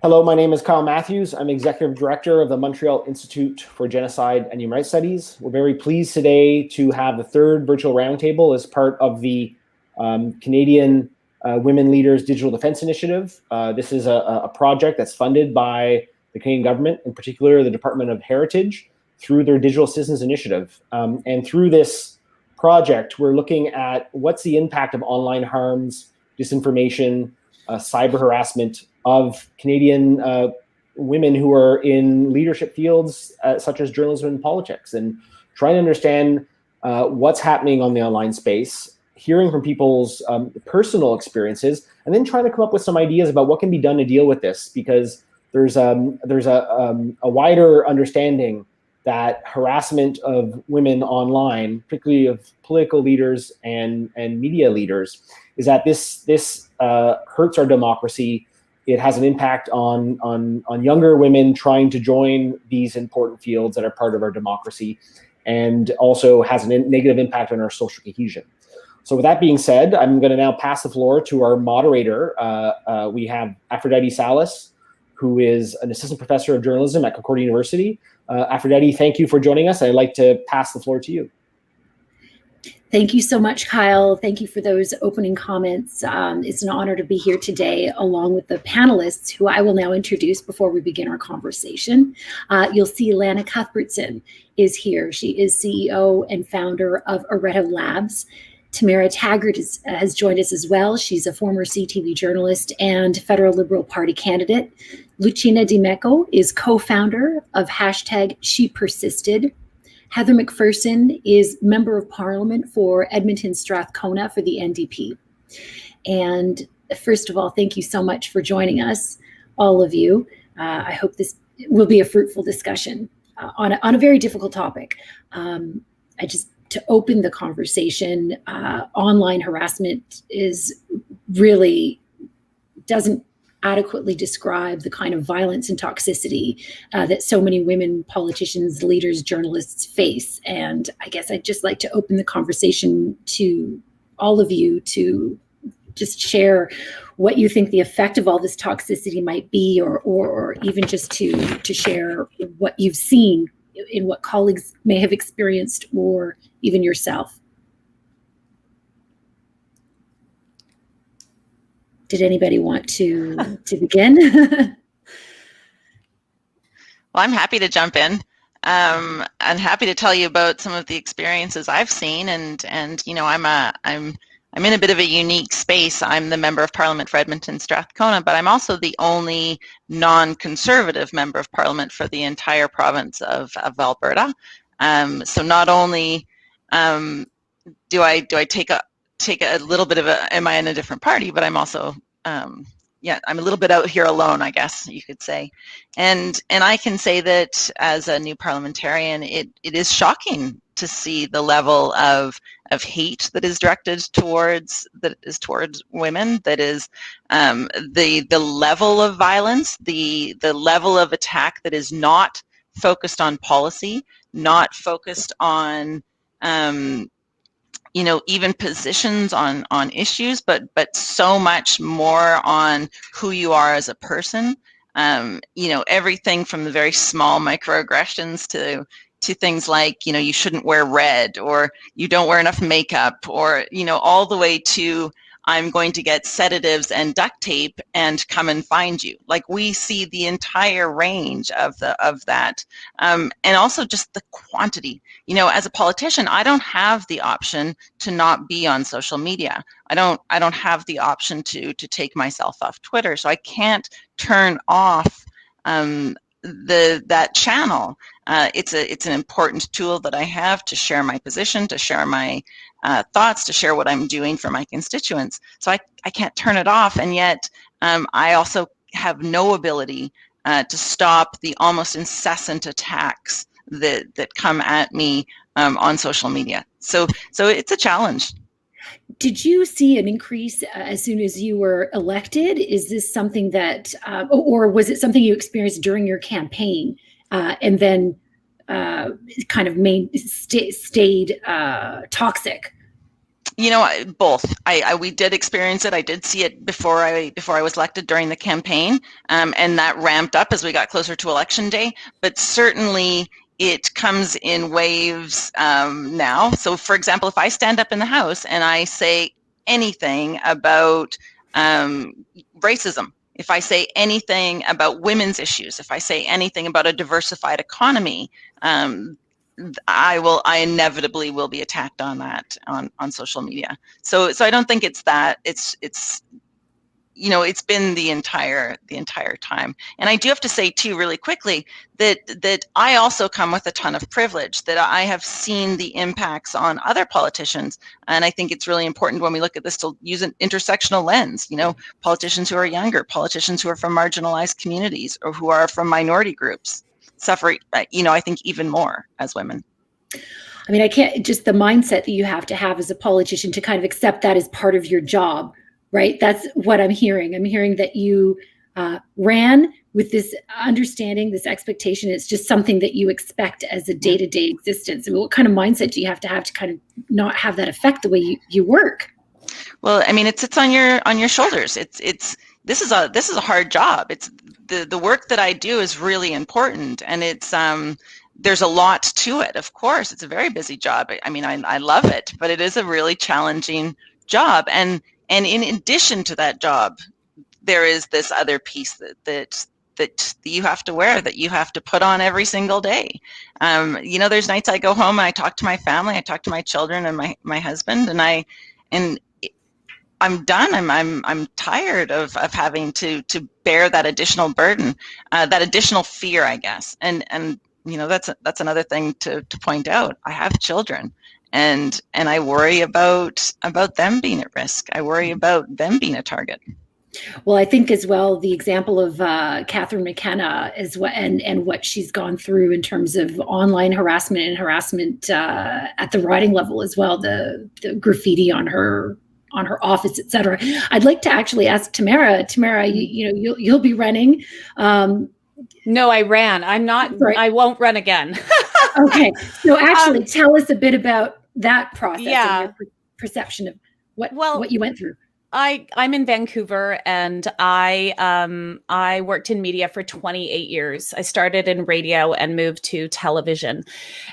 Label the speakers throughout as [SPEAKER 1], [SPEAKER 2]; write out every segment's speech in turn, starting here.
[SPEAKER 1] Hello, my name is Kyle Matthews. I'm Executive Director of the Montreal Institute for Genocide and Human Rights Studies. We're very pleased today to have the third virtual roundtable as part of the Canadian Women Leaders Digital Defense Initiative. This is a project that's funded by the Canadian government, in particular the Department of Heritage, through their Digital Citizens Initiative. And through this project, we're looking at what's the impact of online harms, disinformation, cyber harassment of Canadian women who are in leadership fields such as journalism and politics, and trying to understand what's happening on the online space, hearing from people's personal experiences, and then trying to come up with some ideas about what can be done to deal with this, because there's a wider understanding that harassment of women online, particularly of political leaders and media leaders, is that this hurts our democracy. It has an impact on younger women trying to join these important fields that are part of our democracy, and also has a negative impact on our social cohesion. So with that being said, I'm going to now pass the floor to our moderator. We have Aphrodite Salas, who is an assistant professor of journalism at Concordia University. Aphrodite, thank you for joining us. I'd like to pass the floor to you.
[SPEAKER 2] Thank you so much, Kyle. Thank you for those opening comments. It's an honor to be here today, along with the panelists, who I will now introduce before we begin our conversation. You'll see Lana Cuthbertson is here. She is CEO and founder of Areto Labs. Tamara Taggart has joined us as well. She's a former CTV journalist and federal Liberal Party candidate. Lucina Meco is co-founder of #ShePersisted. Heather McPherson is Member of Parliament for Edmonton, Strathcona for the NDP. And first of all, thank you so much for joining us, all of you. I hope this will be a fruitful discussion on a very difficult topic. To open the conversation, online harassment doesn't adequately describe the kind of violence and toxicity that so many women, politicians, leaders, journalists face. And I guess I'd just like to open the conversation to all of you to just share what you think the effect of all this toxicity might be, or even just to share what you've seen in what colleagues may have experienced, or even yourself. Did anybody want to begin?
[SPEAKER 3] Well, I'm happy to jump in. I'm happy to tell you about some of the experiences I've seen, and you know, I'm in a bit of a unique space. I'm the Member of Parliament for Edmonton, Strathcona, but I'm also the only non-conservative Member of Parliament for the entire province of Alberta. So not only do I take a little bit of am I in a different party, but I'm also I'm a little bit out here alone, I guess you could say. And I can say that as a new parliamentarian, it is shocking to see the level of hate that is directed towards women, that is the level of violence, the level of attack that is not focused on policy, not focused on even positions on issues, but so much more on who you are as a person. Everything from the very small microaggressions to things like, you shouldn't wear red, or you don't wear enough makeup, or, all the way to I'm going to get sedatives and duct tape and come and find you. Like, we see the entire range of that. And also just the quantity. As a politician, I don't have the option to not be on social media. I don't have the option to take myself off Twitter. So I can't turn off that channel. It's an important tool that I have to share my position, to share my thoughts, to share what I'm doing for my constituents. So I can't turn it off, and yet I also have no ability to stop the almost incessant attacks that come at me on social media. So it's a challenge.
[SPEAKER 2] Did you see an increase as soon as you were elected? Is this something that, or was it something you experienced during your campaign and then kind of stayed toxic?
[SPEAKER 3] Both. We did experience it. I did see it before I was elected during the campaign, and that ramped up as we got closer to election day. But certainly, it comes in waves now. So, for example, if I stand up in the House and I say anything about racism, if I say anything about women's issues, if I say anything about a diversified economy, I inevitably will be attacked on that on social media. So I don't think it's that. It's been the entire time. And I do have to say too, really quickly, that I also come with a ton of privilege, that I have seen the impacts on other politicians. And I think it's really important when we look at this to use an intersectional lens, politicians who are younger, politicians who are from marginalized communities or who are from minority groups suffer, I think even more as women.
[SPEAKER 2] I mean, I can't, just the mindset that you have to have as a politician to kind of accept that as part of your job, right? That's what I'm hearing. I'm hearing that you ran with this understanding, this expectation. It's just something that you expect as a day-to-day existence. I mean, what kind of mindset do you have to kind of not have that affect the way you work?
[SPEAKER 3] Well, I mean, it's on your shoulders. This is a hard job. It's the work that I do is really important, and it's there's a lot to it. Of course, it's a very busy job. I mean, I love it, but it is a really challenging job. And in addition to that job, there is this other piece that you have to wear, that you have to put on every single day. There's nights I go home and I talk to my family, I talk to my children and my husband, and I'm done. I'm tired of having to bear that additional burden, that additional fear, I guess. And that's another thing to point out. I have children, and I worry about them being at risk. I worry about them being a target.
[SPEAKER 2] Well, I think as well, the example of Catherine McKenna is and what she's gone through in terms of online harassment and harassment at the riding level as well, the graffiti on her office, etc. I'd like to actually ask Tamara. Tamara, you'll be running.
[SPEAKER 4] No, I ran. I'm not. Right. I won't run again.
[SPEAKER 2] Okay, so actually, tell us a bit about that process and your perception of what you went through.
[SPEAKER 4] I'm in Vancouver, and I worked in media for 28 years. I started in radio and moved to television,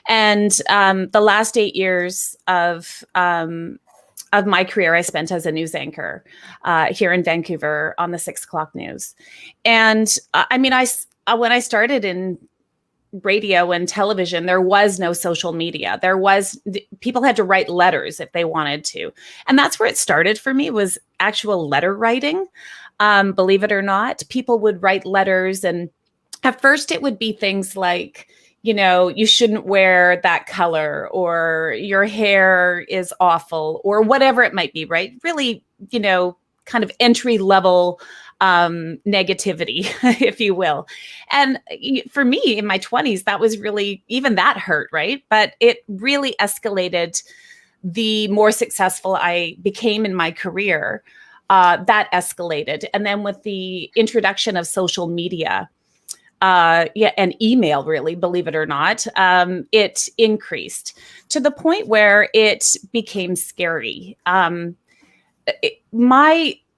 [SPEAKER 4] and the last 8 years of my career I spent as a news anchor here in Vancouver on the 6 o'clock news. And I mean, when I started in radio and television, there was no social media. People had to write letters if they wanted to. And that's where it started for me, was actual letter writing. Believe it or not, people would write letters. And at first it would be things like, you shouldn't wear that color, or your hair is awful, or whatever it might be, right? Really, kind of entry level negativity, if you will. And for me in my 20s, that was really, even that hurt, right? But it really escalated the more successful I became in my career. That escalated. And then with the introduction of social media, and email, really, believe it or not, it increased to the point where it became scary.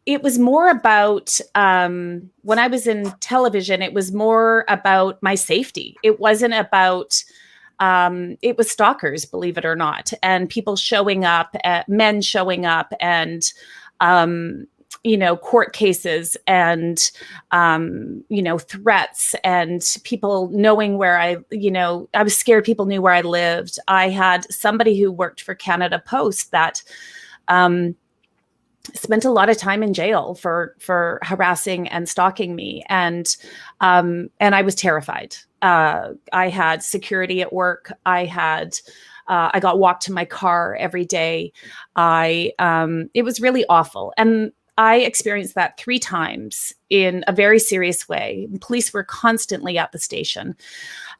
[SPEAKER 4] It was more about, when I was in television, it was more about my safety. It wasn't about, it was stalkers, believe it or not, and people showing up, men showing up, and, court cases and, threats, and people knowing where I was scared people knew where I lived. I had somebody who worked for Canada Post that, spent a lot of time in jail for harassing and stalking me. And I was terrified. I had security at work. I got walked to my car every day. It was really awful. And I experienced that 3 times in a very serious way. Police were constantly at the station.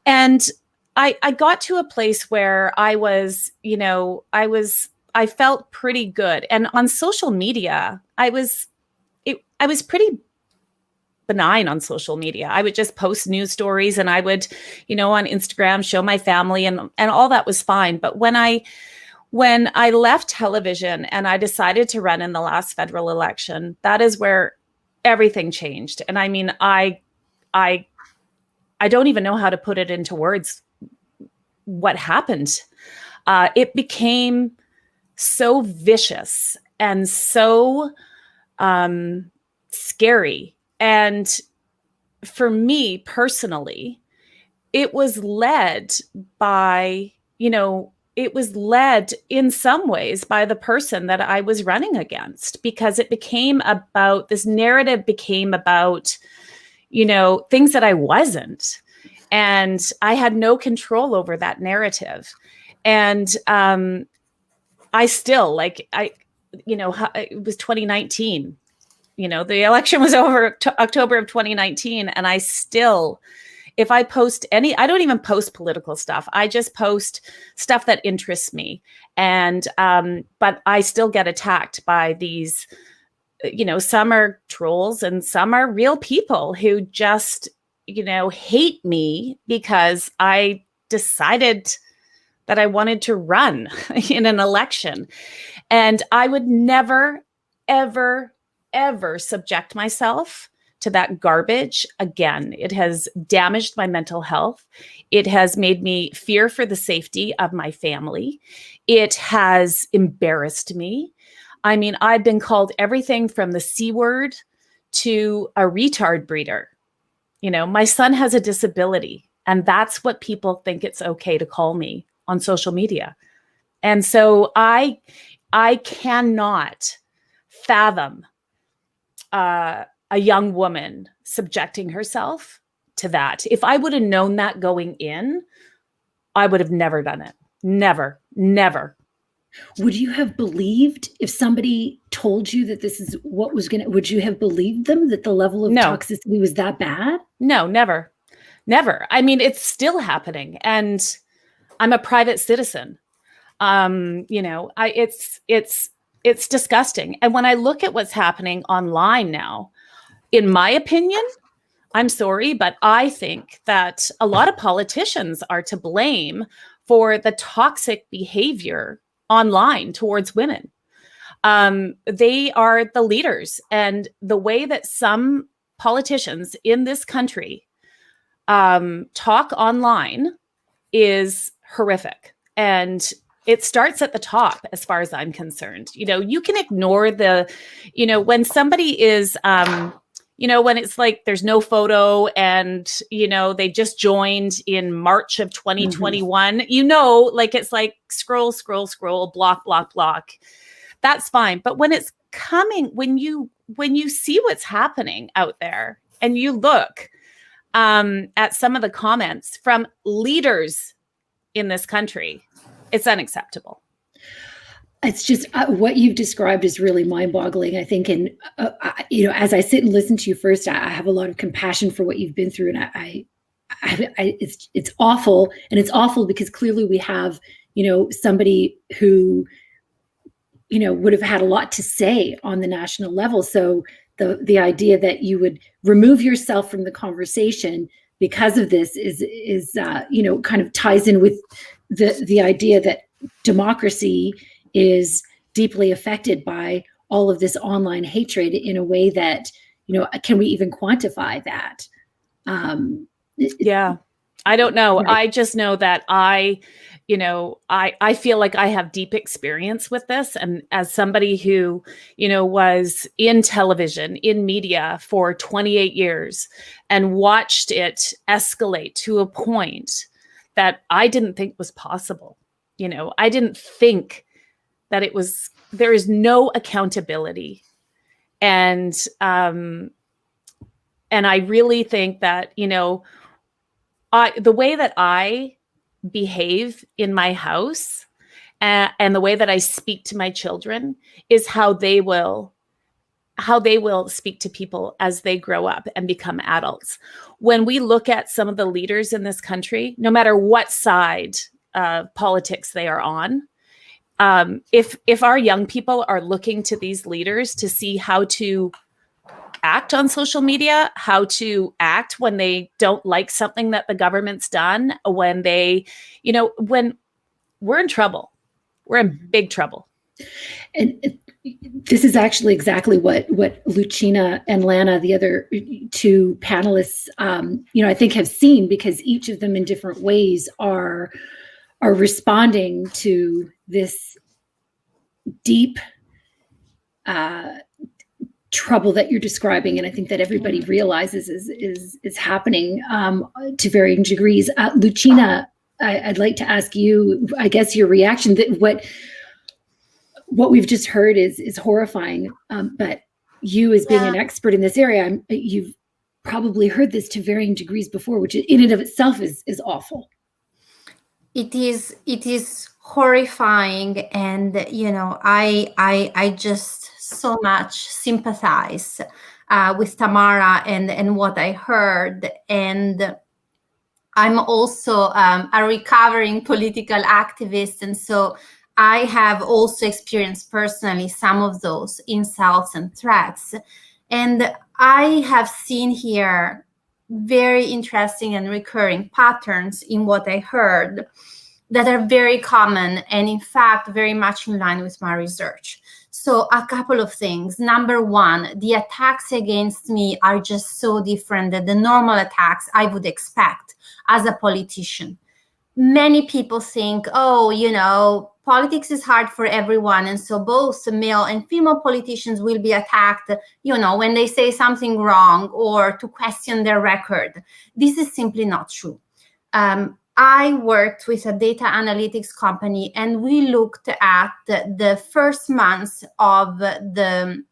[SPEAKER 4] And I got to a place where I felt pretty good. And on social media, I was pretty benign on social media. I would just post news stories, and I would, on Instagram, show my family, and all that was fine. But when I when I left television and I decided to run in the last federal election, that is where everything changed. And I mean, I don't even know how to put it into words what happened. It became so vicious and so scary. And for me personally, it was led by, it was led in some ways by the person that I was running against, because it became about, this narrative became about, things that I wasn't. And I had no control over that narrative. And I still, it was 2019, the election was over October of 2019. And I still, if I post I don't even post political stuff. I just post stuff that interests me. And, but I still get attacked by these, some are trolls and some are real people who just, hate me because I decided that I wanted to run in an election. And I would never, ever, ever subject myself to that garbage again. It has damaged my mental health. It has made me fear for the safety of my family. It has embarrassed me. I mean, I've been called everything from the C word to a retard breeder. My son has a disability, and that's what people think it's okay to call me on social media. And so I cannot fathom a young woman subjecting herself to that. If I would have known that going in, I would have never done it. Never, never.
[SPEAKER 2] Would you have believed if somebody told you that this is what was would you have believed them, that the level of toxicity was that bad?
[SPEAKER 4] No, never, never. I mean, it's still happening, and I'm a private citizen. It's disgusting. And when I look at what's happening online now, in my opinion, I'm sorry, but I think that a lot of politicians are to blame for the toxic behavior online towards women. They are the leaders, and the way that some politicians in this country talk online is horrific. And it starts at the top, as far as I'm concerned. You can ignore when somebody is, when it's like there's no photo and, they just joined in March of 2021, it's like scroll, scroll, scroll, block, block, block. That's fine. But when it's coming, when you see what's happening out there and you look at some of the comments from leaders in this country, it's unacceptable.
[SPEAKER 2] It's just what you've described is really mind-boggling, I think. And, as I sit and listen to you first, I have a lot of compassion for what you've been through. And it's awful. And it's awful because clearly we have, somebody who, would have had a lot to say on the national level. So the idea that you would remove yourself from the conversation because of this is kind of ties in with the idea that democracy is deeply affected by all of this online hatred in a way that, can we even quantify that?
[SPEAKER 4] Yeah, I don't know.
[SPEAKER 2] Right.
[SPEAKER 4] I just know that I feel like I have deep experience with this. And as somebody who, was in television, in media for 28 years and watched it escalate to a point that I didn't think was possible. I didn't think that there is no accountability. And I really think that, the way that I behave in my house and the way that I speak to my children is how they will speak to people as they grow up and become adults. When we look at some of the leaders in this country, no matter what side of politics they are on, if our young people are looking to these leaders to see how to act on social media, how to act when they don't like something that the government's done, when they, when we're in trouble. we're in big trouble.
[SPEAKER 2] And this is actually exactly what Lucina and Lana, the other two panelists, I think have seen, because each of them in different ways are responding to this deep trouble that you're describing, and I think that everybody realizes is happening to varying degrees. Lucina, I'd like to ask you, I guess, your reaction. That what we've just heard is horrifying, but you, as being an expert in this area, you've probably heard this to varying degrees before, which in and of itself is awful.
[SPEAKER 5] It is horrifying, and I just so much sympathize with Tamara and what I heard. And I'm also a recovering political activist, and so I have also experienced personally some of those insults and threats. And I have seen here very interesting and recurring patterns in what I heard that are very common and, in fact, very much in line with my research. So a couple of things. Number one, the attacks against me are just so different than the normal attacks I would expect as a politician. Many people think, politics is hard for everyone, and so both male and female politicians will be attacked, when they say something wrong or to question their record. This is simply not true. I worked with a data analytics company, and we looked at the first months of the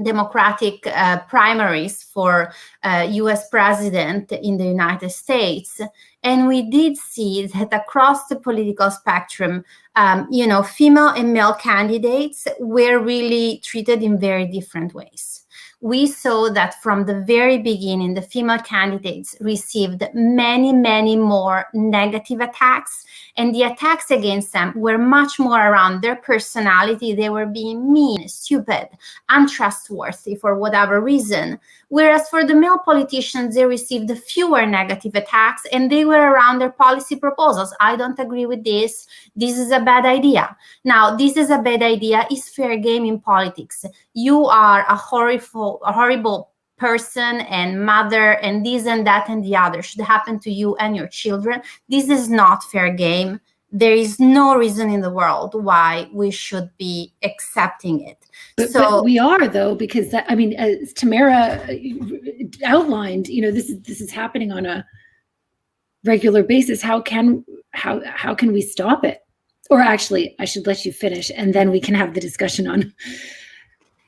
[SPEAKER 5] Democratic primaries for US president in the United States. And we did see that across the political spectrum, female and male candidates were really treated in very different ways. We saw that from the very beginning, the female candidates received many, many more negative attacks, and the attacks against them were much more around their personality. They were being mean, stupid, untrustworthy for whatever reason. Whereas for the male politicians, they received fewer negative attacks, and they were around their policy proposals. I don't agree with this. This is a bad idea. Now, this is a bad idea is fair game in politics. You are a horrible person and mother, and this and that and the other should happen to you and your children. This is not fair game. There is no reason in the world why we should be accepting it.
[SPEAKER 2] But we are, though, because as Tamara outlined, this is happening on a regular basis. How can we stop it? Or actually, I should let you finish, and then we can have the discussion on.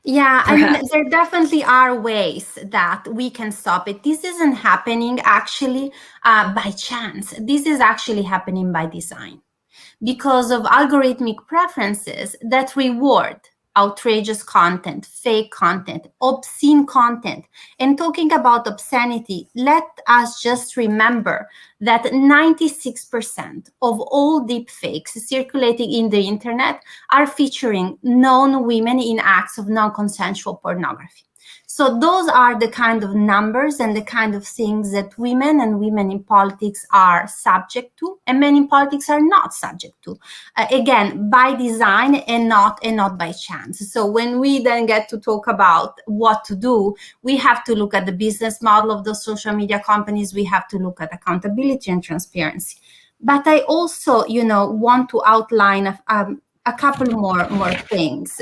[SPEAKER 5] Yeah, there definitely are ways that we can stop it. This isn't happening actually by chance. This is actually happening by design, because of algorithmic preferences that reward outrageous content, fake content, obscene content. And talking about obscenity, let us just remember that 96% of all deepfakes circulating in the internet are featuring known women in acts of non-consensual pornography. So those are the kind of numbers and the kind of things that women and women in politics are subject to, and men in politics are not subject to. Again, by design and not by chance. So when we then get to talk about what to do, we have to look at the business model of those social media companies. We have to look at accountability and transparency. But I also, want to outline a couple more things.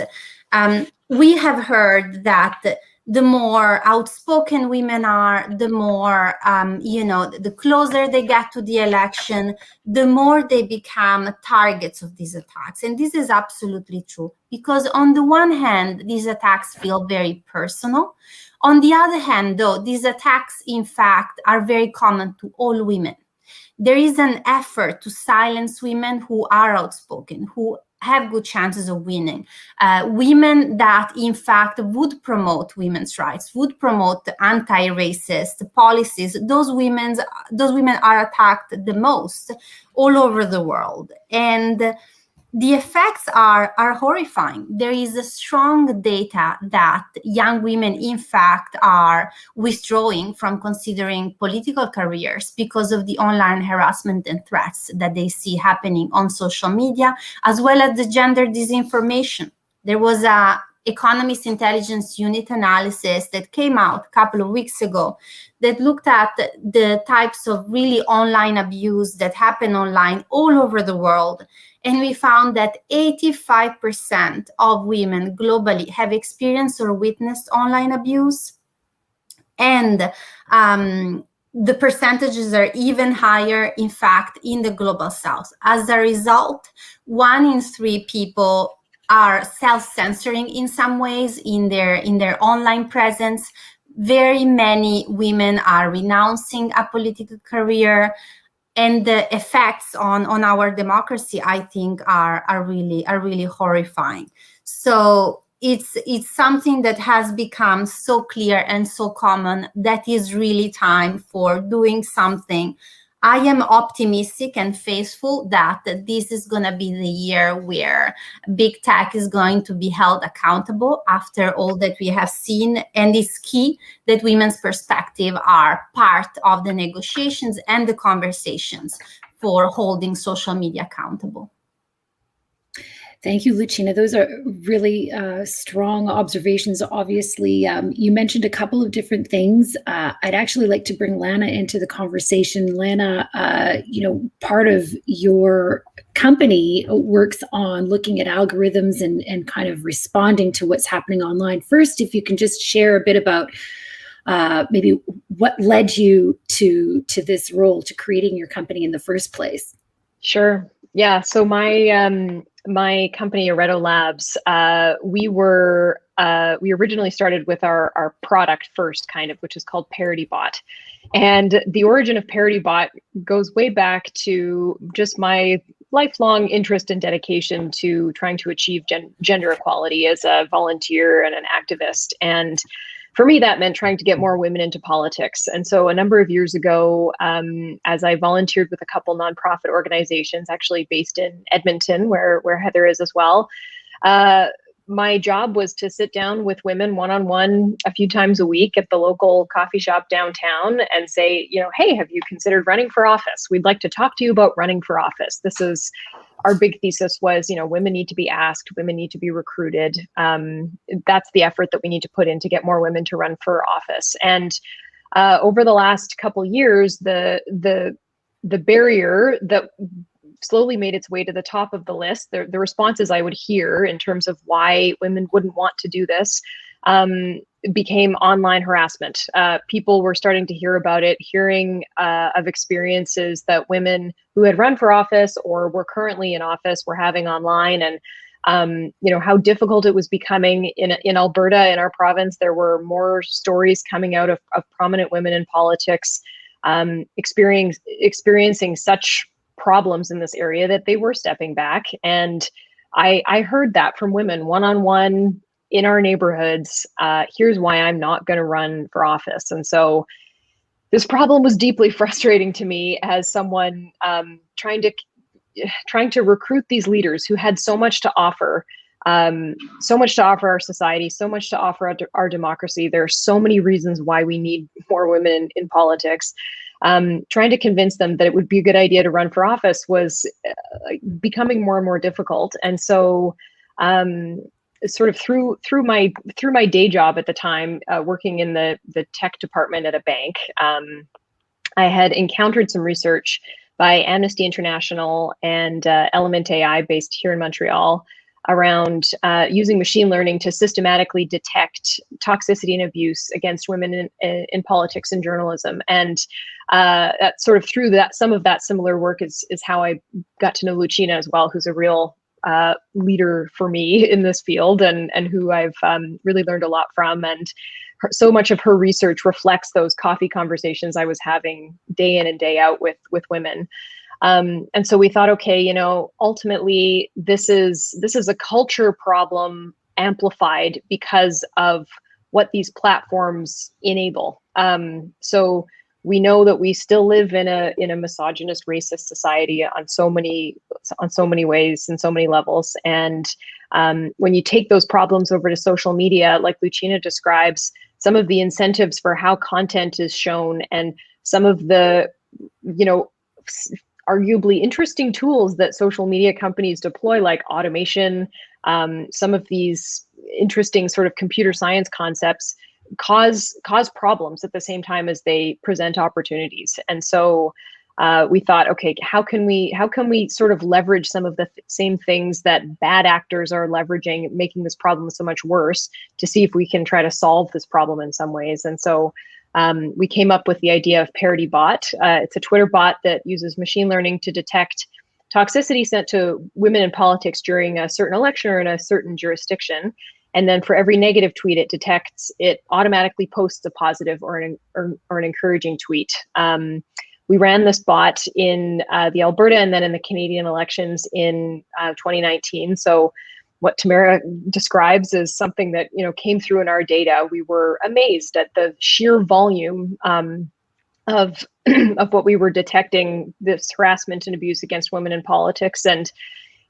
[SPEAKER 5] We have heard that the more outspoken women are, the more, the closer they get to the election, the more they become targets of these attacks. And this is absolutely true, because on the one hand, these attacks feel very personal. On the other hand, though, these attacks, in fact, are very common to all women. There is an effort to silence women who are outspoken, who have good chances of winning. Women that, in fact, would promote women's rights, would promote anti-racist policies. Those women are attacked the most all over the world. And the effects are horrifying. There is a strong data that young women, in fact, are withdrawing from considering political careers because of the online harassment and threats that they see happening on social media, as well as the gender disinformation. There was a Economist Intelligence Unit analysis that came out a couple of weeks ago that looked at the types of really online abuse that happen online all over the world. And we found that 85% of women globally have experienced or witnessed online abuse. And the percentages are even higher, in fact, in the global south. As a result, 1 in 3 people are self-censoring in some ways in their online presence. Very many women are renouncing a political career, and the effects on our democracy, I think, are really horrifying. So it's something that has become so clear and so common that is really time for doing something. I am optimistic and faithful that this is going to be the year where big tech is going to be held accountable after all that we have seen. And it's key that women's perspective are part of the negotiations and the conversations for holding social media accountable.
[SPEAKER 2] Thank you, Lucina. Those are really strong observations. Obviously, you mentioned a couple of different things. I'd actually like to bring Lana into the conversation. Lana, part of your company works on looking at algorithms and kind of responding to what's happening online. First, if you can just share a bit about maybe what led you to this role, to creating your company in the first place.
[SPEAKER 6] Sure. Yeah. So my company, Areto Labs, we originally started with our product first, kind of, which is called ParityBot. And the origin of ParityBot goes way back to just my lifelong interest and dedication to trying to achieve gender equality as a volunteer and an activist. And for me, that meant trying to get more women into politics. And so a number of years ago, as I volunteered with a couple nonprofit organizations, actually based in Edmonton, where Heather is as well, my job was to sit down with women one-on-one a few times a week at the local coffee shop downtown and say, hey, have you considered running for office? We'd like to talk to you about running for office. This is our big thesis was, women need to be asked, women need to be recruited. That's the effort that we need to put in to get more women to run for office. And over the last couple years, the barrier that slowly made its way to the top of the list, the responses I would hear in terms of why women wouldn't want to do this, became online harassment. People were starting to hear about it, hearing of experiences that women who had run for office or were currently in office were having online, and how difficult it was becoming in Alberta, in our province. There were more stories coming out of prominent women in politics experiencing such problems in this area that they were stepping back. And I heard that from women one-on-one in our neighborhoods. Here's why I'm not going to run for office. And so this problem was deeply frustrating to me as someone trying to recruit these leaders who had so much to offer, our society, so much to offer our democracy. There are so many reasons why we need more women in politics. Trying to convince them that it would be a good idea to run for office was becoming more and more difficult. And so sort of through my day job at the time, working in the tech department at a bank, I had encountered some research by Amnesty International and Element AI based here in Montreal around using machine learning to systematically detect toxicity and abuse against women in politics and journalism. And that sort of through that, some of that similar work is how I got to know Lucina as well, who's a real leader for me in this field, and who I've really learned a lot from. And so much of her research reflects those coffee conversations I was having day in and day out with women. And so we thought, okay, ultimately this is a culture problem amplified because of what these platforms enable. So we know that we still live in a misogynist, racist society on so many ways and so many levels. And when you take those problems over to social media, like Lucina describes, some of the incentives for how content is shown and some of the, arguably interesting tools that social media companies deploy, like automation, some of these interesting sort of computer science concepts cause problems at the same time as they present opportunities. And so we thought, okay, how can we sort of leverage some of the same things that bad actors are leveraging, making this problem so much worse, to see if we can try to solve this problem in some ways. And so we came up with the idea of Parody Bot. It's a Twitter bot that uses machine learning to detect toxicity sent to women in politics during a certain election or in a certain jurisdiction. And then for every negative tweet it detects, it automatically posts a positive or an encouraging tweet. We ran this bot in the Alberta and then in the Canadian elections in 2019. So what Tamara describes is something that came through in our data. We were amazed at the sheer volume of what we were detecting, this harassment and abuse against women in politics. And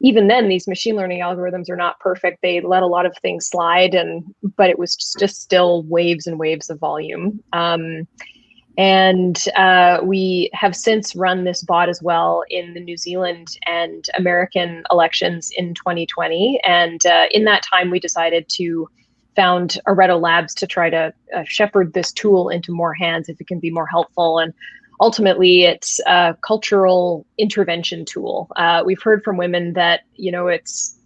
[SPEAKER 6] even then, these machine learning algorithms are not perfect. They let a lot of things slide, but it was just still waves and waves of volume. And we have since run this bot as well in the New Zealand and American elections in 2020. And in that time, we decided to found Areto Labs to try to shepherd this tool into more hands if it can be more helpful. And ultimately, it's a cultural intervention tool. We've heard from women that it's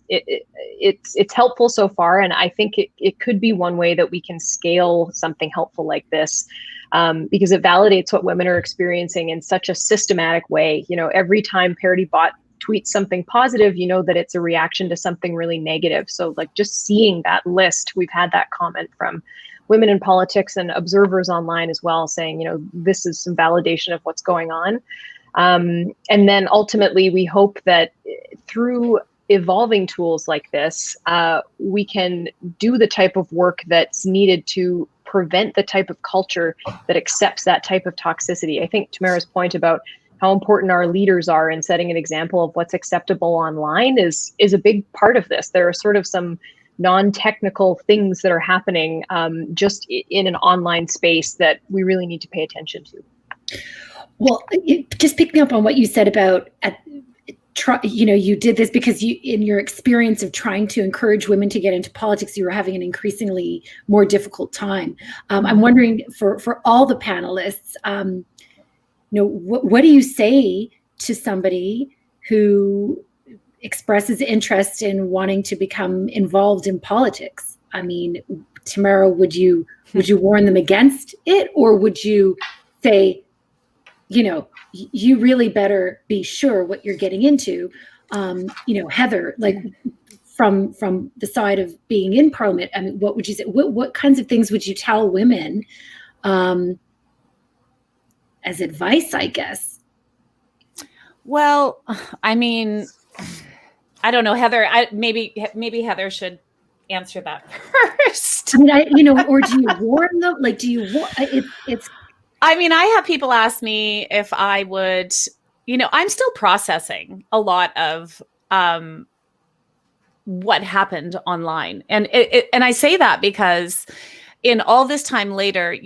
[SPEAKER 6] helpful so far, and I think it could be one way that we can scale something helpful like this, because it validates what women are experiencing in such a systematic way. Every time Parody Bot tweets something positive, that it's a reaction to something really negative. So like just seeing that list, we've had that comment from women in politics and observers online as well, saying, this is some validation of what's going on. And then ultimately, we hope that through evolving tools like this, we can do the type of work that's needed to prevent the type of culture that accepts that type of toxicity. I think Tamara's point about how important our leaders are in setting an example of what's acceptable online is a big part of this. There are sort of some non-technical things that are happening just in an online space that we really need to pay attention to.
[SPEAKER 2] Well, just picking up on what you said about, you did this because in your experience of trying to encourage women to get into politics, you were having an increasingly more difficult time. I'm wondering for all the panelists, what do you say to somebody who expresses interest in wanting to become involved in politics? I mean, Tamara, would you warn them against it, or would you say, you really better be sure what you're getting into? Heather, like from the side of being in Parliament, I mean, what would you say? What kinds of things would you tell women as advice, I guess?
[SPEAKER 4] Well, I mean, I don't know, Heather. Maybe Heather should answer that first.
[SPEAKER 2] I mean, or do you warn them? Like, do you? It's.
[SPEAKER 4] I mean, I have people ask me if I would. I'm still processing a lot of what happened online, and and I say that because in all this time later,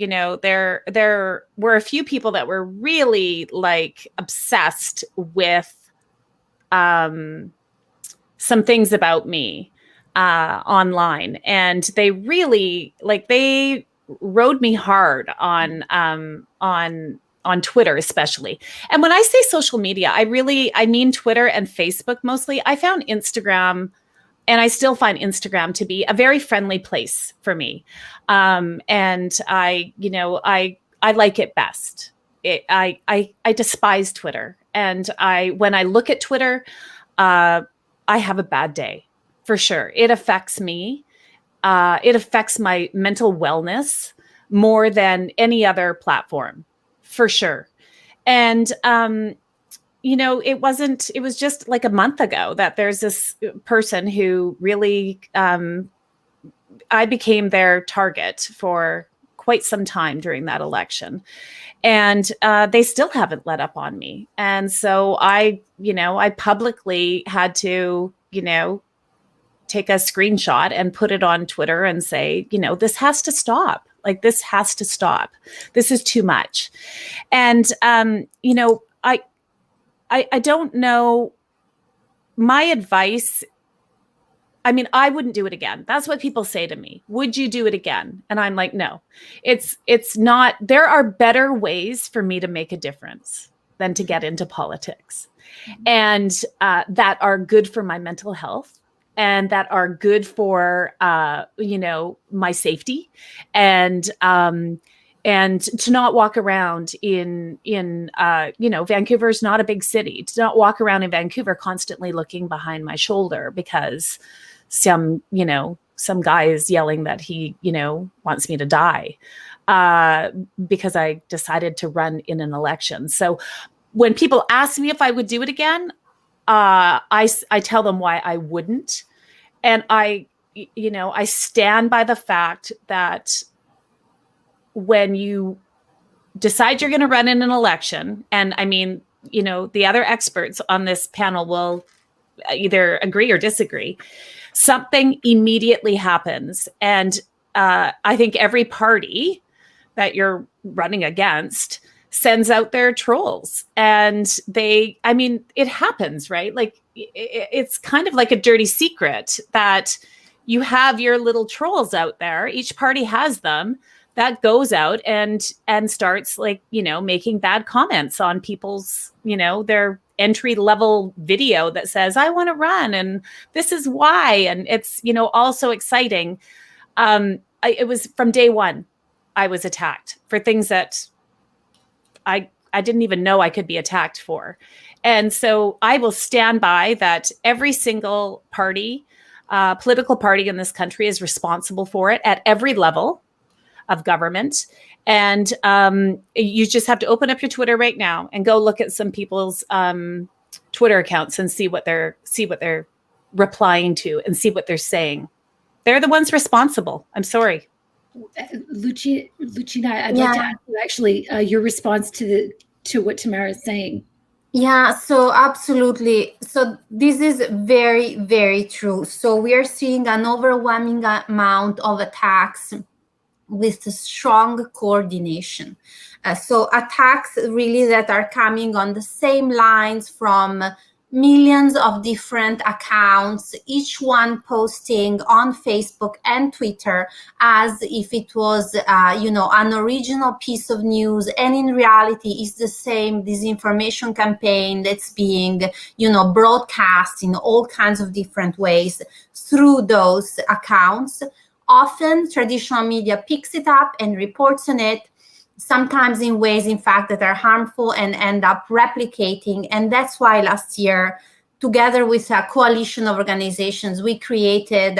[SPEAKER 4] there were a few people that were really like obsessed with some things about me online, and they really they rode me hard on Twitter, especially. And when I say social media, I mean Twitter and Facebook mostly. I found Instagram, and I still find Instagram to be a very friendly place for me. And I like it best. I despise Twitter. And when I look at Twitter, I have a bad day, for sure. It affects me. It affects my mental wellness more than any other platform, for sure. And, it was just like a month ago that there's this person who really, I became their target for quite some time during that election. And they still haven't let up on me. And so I publicly had to, take a screenshot and put it on Twitter and say, this has to stop. Like, this has to stop. This is too much. And, I don't know. My advice, I wouldn't do it again. That's what people say to me. Would you do it again? And I'm like, no, it's not. There are better ways for me to make a difference than to get into politics, and that are good for my mental health, and that are good for, my safety, and to not walk around in Vancouver's not a big city, to not walk around in Vancouver constantly looking behind my shoulder because some guy is yelling that he, wants me to die because I decided to run in an election. So when people ask me if I would do it again, I tell them why I wouldn't. And I stand by the fact that when you decide you're going to run in an election, and the other experts on this panel will either agree or disagree, something immediately happens. And I think every party that you're running against sends out their trolls, and it happens, right? Like, it's kind of like a dirty secret that you have your little trolls out there. Each party has them that goes out and starts making bad comments on people's, their entry level video that says, I want to run and this is why. And it's, all so exciting. It was from day one, I was attacked for things that I didn't even know I could be attacked for. And so I will stand by that. Every single party, political party in this country is responsible for it at every level of government. And you just have to open up your Twitter right now and go look at some people's Twitter accounts and see what they're replying to and see what they're saying. They're the ones responsible. I'm sorry.
[SPEAKER 2] Lucina, I'd like to ask you actually your response to what Tamara is saying.
[SPEAKER 5] Yeah, so absolutely. So this is very, very true. So we are seeing an overwhelming amount of attacks with strong coordination. So attacks really that are coming on the same lines from millions of different accounts, each one posting on Facebook and Twitter as if it was, an original piece of news. And in reality, it's the same disinformation campaign that's being, broadcast in all kinds of different ways through those accounts. Often traditional media picks it up and reports on it, sometimes in ways, in fact, that are harmful and end up replicating. And that's why last year, together with a coalition of organizations, we created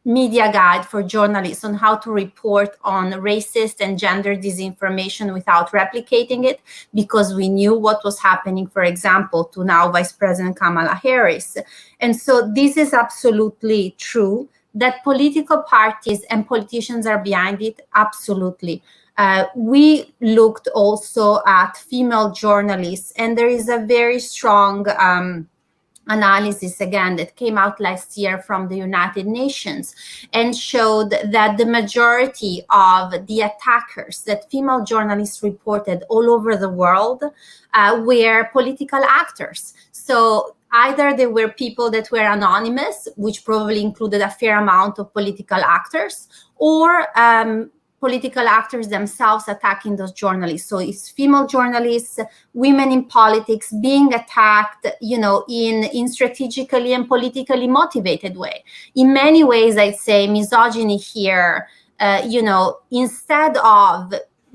[SPEAKER 5] media guide for journalists on how to report on racist and gender disinformation without replicating it, because we knew what was happening, for example, to now Vice President Kamala Harris. And so this is absolutely true. That political parties and politicians are behind it, absolutely. We looked also at female journalists, and there is a very strong analysis, again, that came out last year from the United Nations and showed that the majority of the attackers that female journalists reported all over the world were political actors. So either they were people that were anonymous, which probably included a fair amount of political actors, or political actors themselves attacking those journalists. So it's female journalists, women in politics being attacked, in strategically and politically motivated way. In many ways, I'd say misogyny here, instead of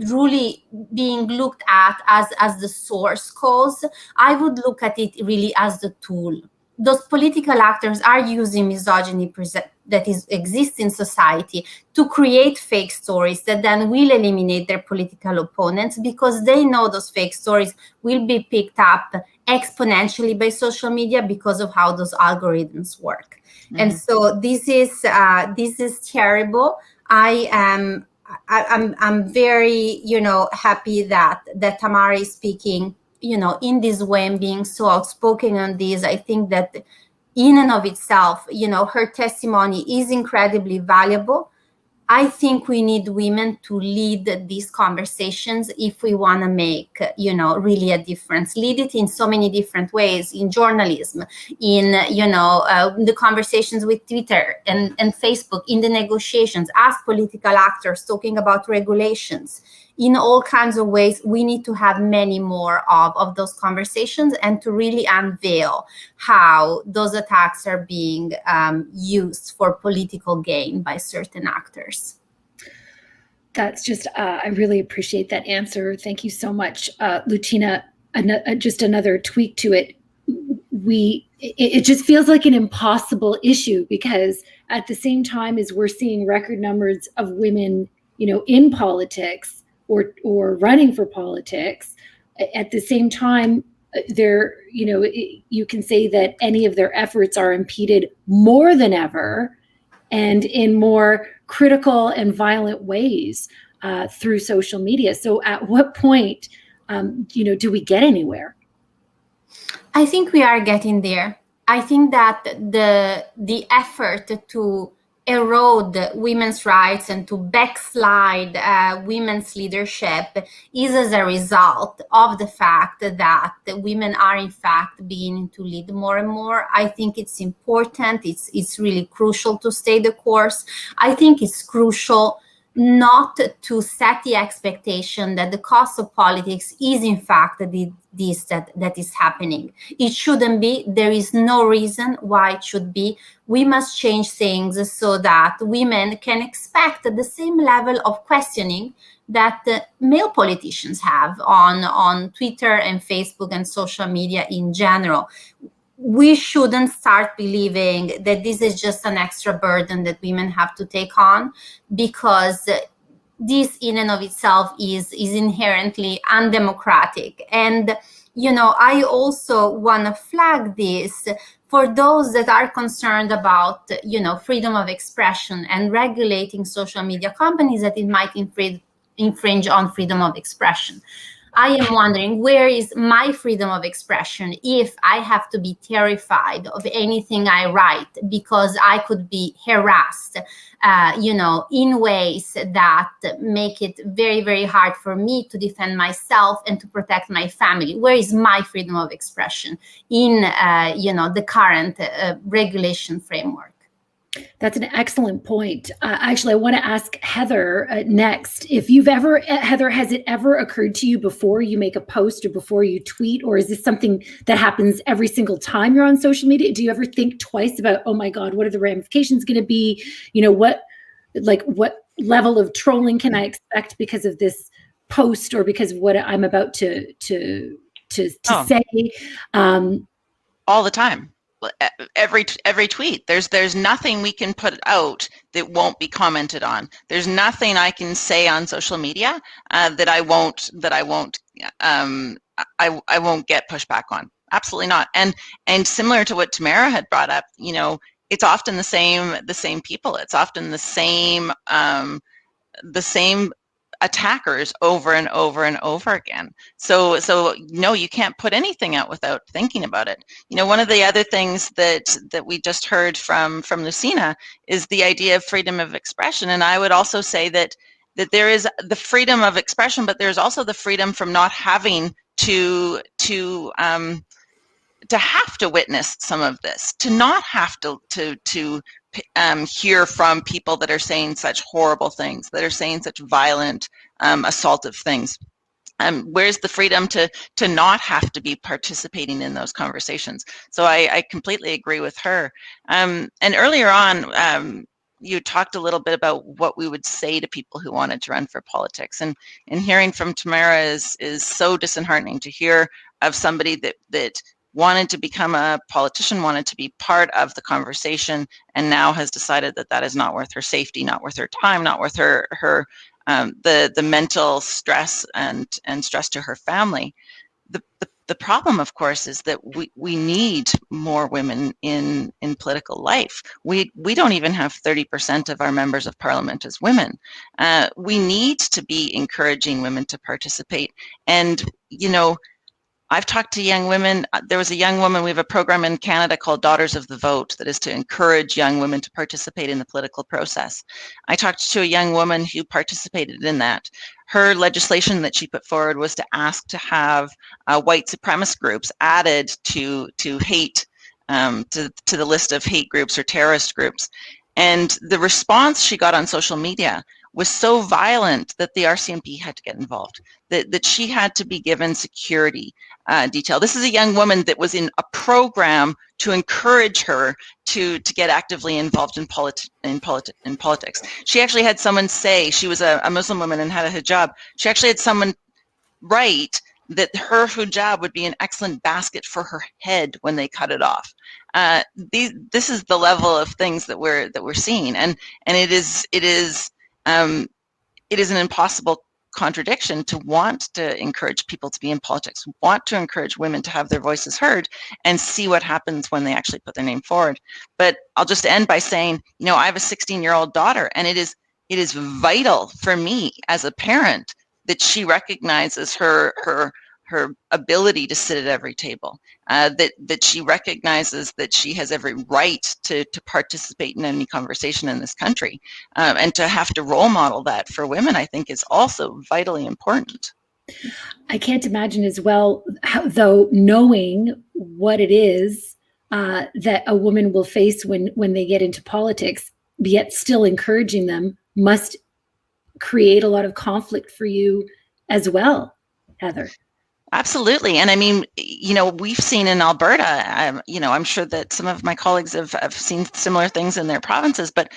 [SPEAKER 5] really being looked at as the source cause, I would look at it really as the tool. Those political actors are using misogyny that exists in society to create fake stories that then will eliminate their political opponents, because they know those fake stories will be picked up exponentially by social media because of how those algorithms work. Mm-hmm. And so this is terrible. I'm very, happy that Tamara is speaking, in this way and being so outspoken on this. I think that in and of itself, her testimony is incredibly valuable. I think we need women to lead these conversations if we want to make, really a difference. Lead it in so many different ways, in journalism, in, the conversations with Twitter and Facebook, in the negotiations, as political actors talking about regulations. In all kinds of ways, we need to have many more of those conversations and to really unveil how those attacks are being used for political gain by certain actors.
[SPEAKER 2] That's just, I really appreciate that answer. Thank you so much. Lucina, just another tweak to it. It just feels like an impossible issue, because at the same time as we're seeing record numbers of women, in politics or running for politics, at the same time, you can say that any of their efforts are impeded more than ever, and in more critical and violent ways through social media. So at what point, do we get anywhere?
[SPEAKER 5] I think we are getting there. I think that the effort to erode women's rights and to backslide women's leadership is as a result of the fact that women are in fact beginning to lead more and more. I think it's important. It's really crucial to stay the course. I think it's crucial not to set the expectation that the cost of politics is in fact that is happening. It shouldn't be. There is no reason why it should be. We must change things so that women can expect the same level of questioning that male politicians have on Twitter and Facebook and social media in general. We shouldn't start believing that this is just an extra burden that women have to take on, because this in and of itself is inherently undemocratic. And, I also want to flag this for those that are concerned about, freedom of expression and regulating social media companies, that it might infringe on freedom of expression. I am wondering, where is my freedom of expression if I have to be terrified of anything I write because I could be harassed, in ways that make it very, very hard for me to defend myself and to protect my family? Where is my freedom of expression in, the current regulation framework?
[SPEAKER 2] That's an excellent point. Actually, I want to ask Heather next. If you've ever, Heather, has it ever occurred to you before you make a post or before you tweet, or is this something that happens every single time you're on social media? Do you ever think twice about, oh my God, what are the ramifications going to be? What level of trolling can I expect because of this post or because of what I'm about to say?
[SPEAKER 3] All the time. Every tweet, there's nothing we can put out that won't be commented on. There's nothing I can say on social media that I won't get pushback on. Absolutely not. And similar to what Tamara had brought up, it's often the same people. It's often the same attackers over and over and over again. So no, you can't put anything out without thinking about it. One of the other things that we just heard from Lucina is the idea of freedom of expression. And I would also say that there is the freedom of expression, but there's also the freedom from not having to have to witness some of this, to not have to hear from people that are saying such horrible things, that are saying such violent, assaultive things. Where's the freedom to not have to be participating in those conversations? So I completely agree with her. And earlier on, you talked a little bit about what we would say to people who wanted to run for politics, and hearing from Tamara is so disheartening to hear of somebody that wanted to become a politician, wanted to be part of the conversation, and now has decided that is not worth her safety, not worth her time, not worth her the mental stress and stress to her family. The The problem, of course, is that we need more women in political life. We don't even have 30% of our members of parliament as women. We need to be encouraging women to participate. And, you know, I've talked to young women. There was a young woman, we have a program in Canada called Daughters of the Vote that is to encourage young women to participate in the political process. I talked to a young woman who participated in that. Her legislation that she put forward was to ask to have white supremacist groups added to hate, to the list of hate groups or terrorist groups. And the response she got on social media was so violent that the RCMP had to get involved, that she had to be given security detail. This is a young woman that was in a program to encourage her to get actively involved in politics. She actually had someone say, she was a Muslim woman and had a hijab. She actually had someone write that her hijab would be an excellent basket for her head when they cut it off. This is the level of things that we're seeing, and it is an impossible contradiction to want to encourage people to be in politics, want to encourage women to have their voices heard, and see what happens when they actually put their name forward. But I'll just end by saying, you know, I have a 16-year-old daughter, and it is vital for me as a parent that she recognizes her ability to sit at every table, that she recognizes that she has every right to participate in any conversation in this country, and to have to role model that for women, I think, is also vitally important.
[SPEAKER 2] I can't imagine as well, though, knowing what it is that a woman will face when they get into politics, yet still encouraging them must create a lot of conflict for you as well, Heather.
[SPEAKER 3] Absolutely. And I mean, you know, we've seen in Alberta, you know, I'm sure that some of my colleagues have seen similar things in their provinces, but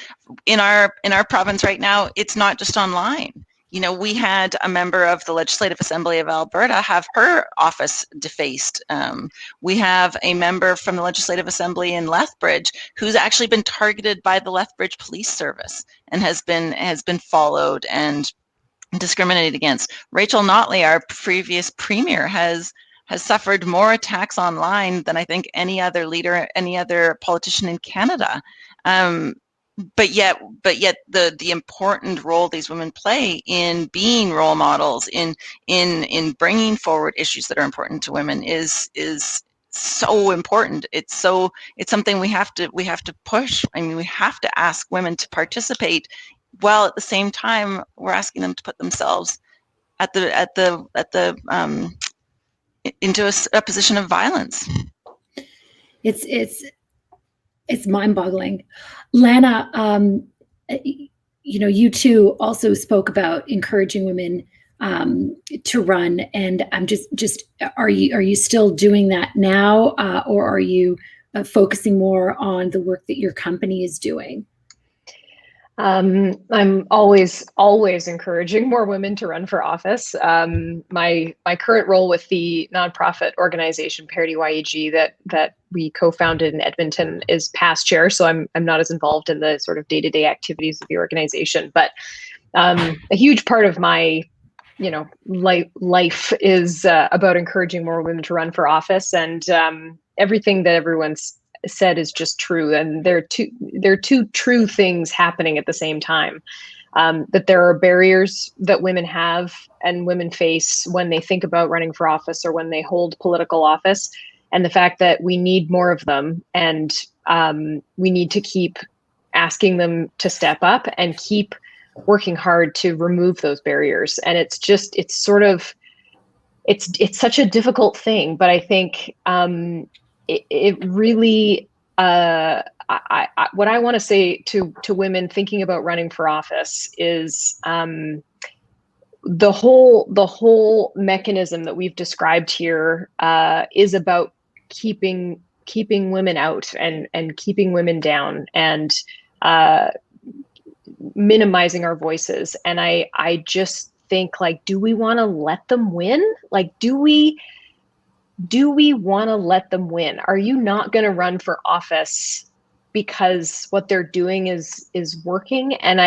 [SPEAKER 3] in our province right now, it's not just online. You know, we had a member of the Legislative Assembly of Alberta have her office defaced. We have a member from the Legislative Assembly in Lethbridge who's actually been targeted by the Lethbridge Police Service and has been followed and discriminated against. Rachel Notley, our previous premier, has suffered more attacks online than I think any other leader, any other politician in Canada. But yet the important role these women play in being role models, in bringing forward issues that are important to women is so important. It's something we have to push. I mean, we have to ask women to participate, while at the same time we're asking them to put themselves into a position of violence.
[SPEAKER 2] It's mind-boggling. Lana, you know, you too also spoke about encouraging women to run, and I'm just are you still doing that now, or are you focusing more on the work that your company is doing?
[SPEAKER 6] I'm always encouraging more women to run for office. My current role with the nonprofit organization Parity YEG that we co-founded in Edmonton is past chair, so I'm not as involved in the sort of day-to-day activities of the organization. But a huge part of my life is about encouraging more women to run for office, and everything that everyone's said is just true, and there are two true things happening at the same time. That there are barriers that women have and women face when they think about running for office or when they hold political office, and the fact that we need more of them, and we need to keep asking them to step up and keep working hard to remove those barriers. And it's such a difficult thing, but I think it really, what I want to say to women thinking about running for office is the whole mechanism that we've described here is about keeping women out and keeping women down and minimizing our voices. And I just think, like, do we want to let them win? Like, do we want to let them win? Are you not going to run for office because what they're doing is working? And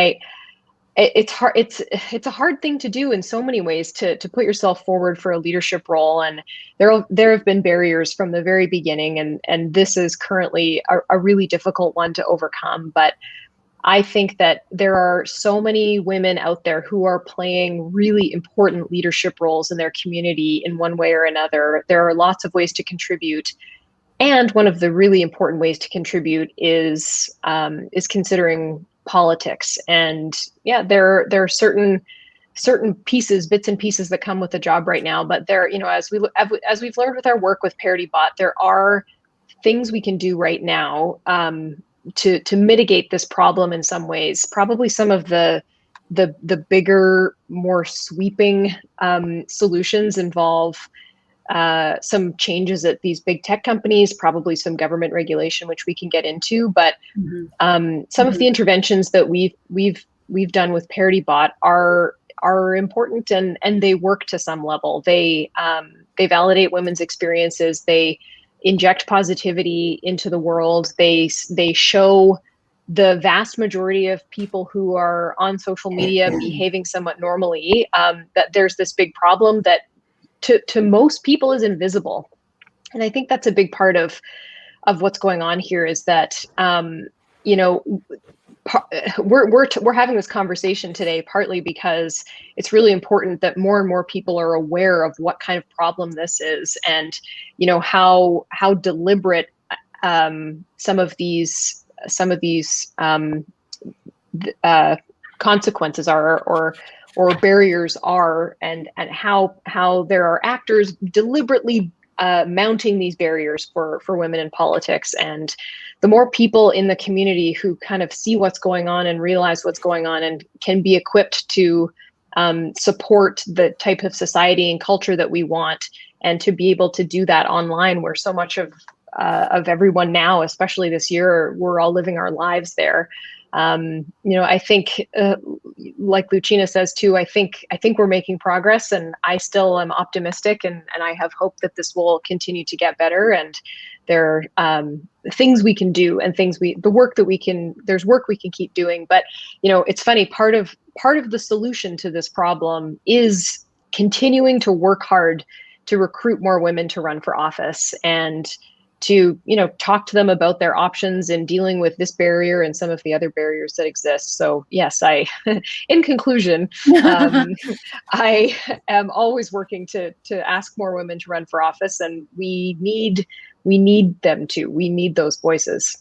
[SPEAKER 6] it's hard. It's a hard thing to do in so many ways, to put yourself forward for a leadership role. And there have been barriers from the very beginning, and this is currently a really difficult one to overcome. But I think that there are so many women out there who are playing really important leadership roles in their community in one way or another. There are lots of ways to contribute. And one of the really important ways to contribute is considering politics. And yeah, there are certain pieces, bits and pieces that come with the job right now. But there, as we've learned with our work with ParityBot, there are things we can do right now to mitigate this problem in some ways. Probably some of the bigger, more sweeping solutions involve some changes at these big tech companies, probably some government regulation, which we can get into. But some of the interventions that we've done with ParityBot are important, and they work to some level. They validate women's experiences. They inject positivity into the world. They show the vast majority of people who are on social media behaving somewhat normally, that there's this big problem that to most people is invisible. And I think that's a big part of what's going on here, is that we're having this conversation today partly because it's really important that more and more people are aware of what kind of problem this is, and how deliberate some of these consequences are, or barriers are, and how there are actors deliberately mounting these barriers for women in politics. And the more people in the community who kind of see what's going on and realize what's going on and can be equipped to support the type of society and culture that we want, and to be able to do that online, where so much of everyone now, especially this year, we're all living our lives there. I think, like Lucina says too, I think we're making progress, and I still am optimistic, and I have hope that this will continue to get better. And there are things we can do, and there's work we can keep doing. But it's funny, part of the solution to this problem is continuing to work hard to recruit more women to run for office, and to talk to them about their options in dealing with this barrier and some of the other barriers that exist. So yes, in conclusion, I am always working to ask more women to run for office, and we need them to. We need those voices.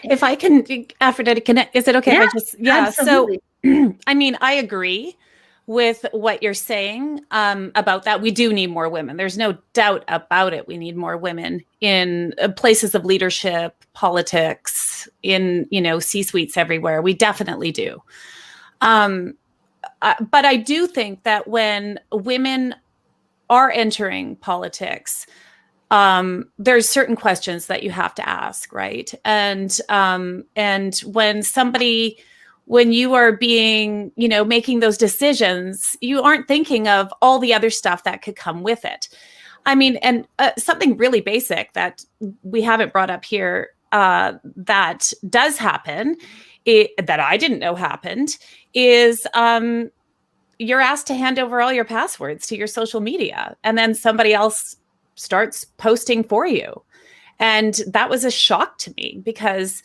[SPEAKER 4] If I can, Aphrodite, is it okay?
[SPEAKER 2] Yeah,
[SPEAKER 4] if I just,
[SPEAKER 2] absolutely.
[SPEAKER 4] So, I mean, I agree with what you're saying about that. We do need more women. There's no doubt about it. We need more women in places of leadership, politics, in C-suites everywhere. We definitely do. But I do think that when women are entering politics, there's certain questions that you have to ask, right? And when you are being, making those decisions, you aren't thinking of all the other stuff that could come with it. I mean, and something really basic that we haven't brought up here that does happen, that I didn't know happened, is you're asked to hand over all your passwords to your social media, and then somebody else starts posting for you. And that was a shock to me, because,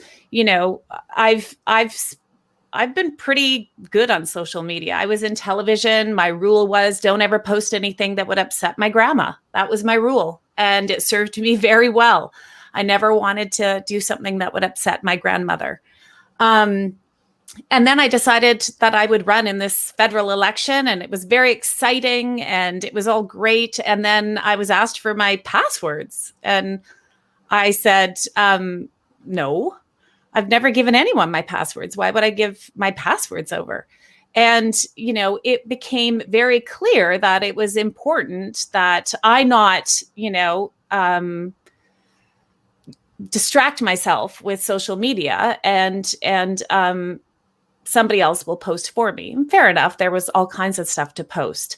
[SPEAKER 4] I've been pretty good on social media. I was in television. My rule was don't ever post anything that would upset my grandma. That was my rule. And it served me very well. I never wanted to do something that would upset my grandmother. And then I decided that I would run in this federal election, and it was very exciting and it was all great. And then I was asked for my passwords, and I said, no. I've never given anyone my passwords. Why would I give my passwords over? And, it became very clear that it was important that I not, distract myself with social media, and somebody else will post for me. And fair enough. There was all kinds of stuff to post,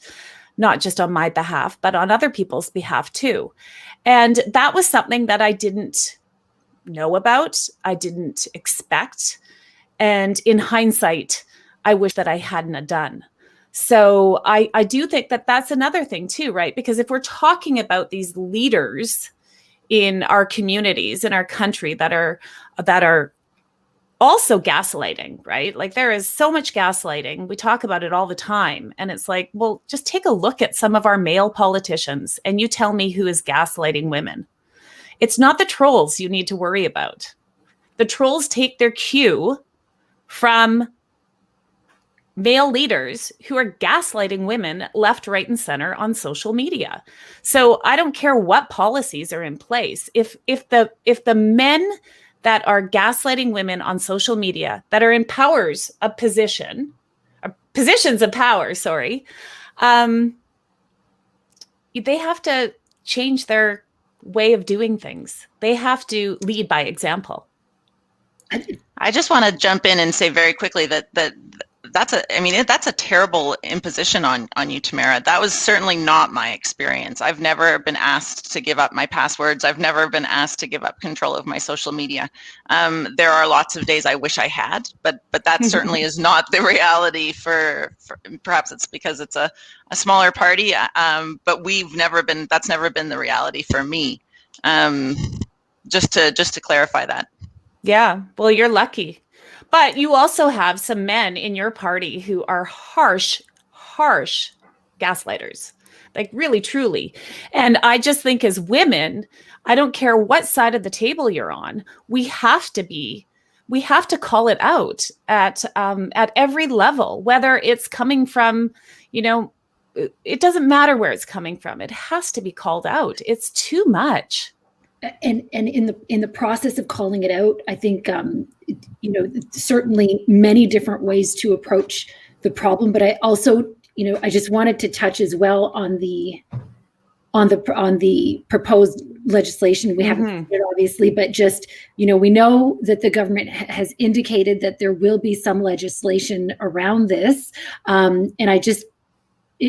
[SPEAKER 4] not just on my behalf, but on other people's behalf too. And that was something that I didn't know about. I didn't expect. And in hindsight, I wish that I hadn't have done. So I do think that that's another thing too, right? Because if we're talking about these leaders in our communities, in our country that are also gaslighting, right? Like there is so much gaslighting. We talk about it all the time. And it's like, well, just take a look at some of our male politicians and you tell me who is gaslighting women. It's not the trolls you need to worry about. The trolls take their cue from male leaders who are gaslighting women left, right, and center on social media. So I don't care what policies are in place. If the men that are gaslighting women on social media that are in positions of power, they have to change their way of doing things. They have to lead by example.
[SPEAKER 3] I just want to jump in and say very quickly that's a terrible imposition on you, Tamara. That was certainly not my experience. I've never been asked to give up my passwords. I've never been asked to give up control of my social media. There are lots of days I wish I had, but that certainly is not the reality for perhaps it's because it's a smaller party, but that's never been the reality for me. Just to clarify that.
[SPEAKER 4] Yeah, well, you're lucky. But you also have some men in your party who are harsh gaslighters, like really, truly. And I just think as women, I don't care what side of the table you're on, we have to call it out at every level, whether it's coming from, it doesn't matter where it's coming from. It has to be called out. It's too much.
[SPEAKER 2] And in the process of calling it out, I think certainly many different ways to approach the problem. But I also, I just wanted to touch as well on the proposed legislation. We haven't seen it obviously, but just we know that the government has indicated that there will be some legislation around this, and I just,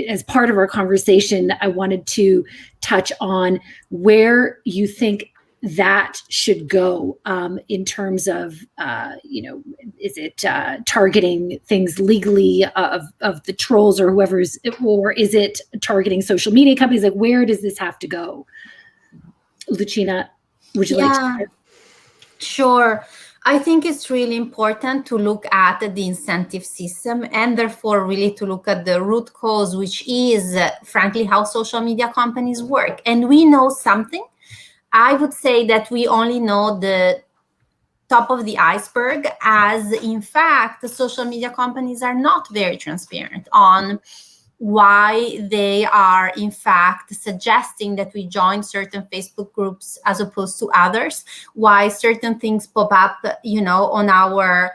[SPEAKER 2] as part of our conversation, I wanted to touch on where you think that should go in terms of, is it targeting things legally of the trolls or whoever's, or is it targeting social media companies? Like, where does this have to go? Lucina, would you like to start?
[SPEAKER 5] Sure. I think it's really important to look at the incentive system and therefore really to look at the root cause, which is, frankly, how social media companies work. And we know something. I would say that we only know the top of the iceberg, as in fact, the social media companies are not very transparent on why they are in fact suggesting that we join certain Facebook groups as opposed to others, why certain things pop up, on our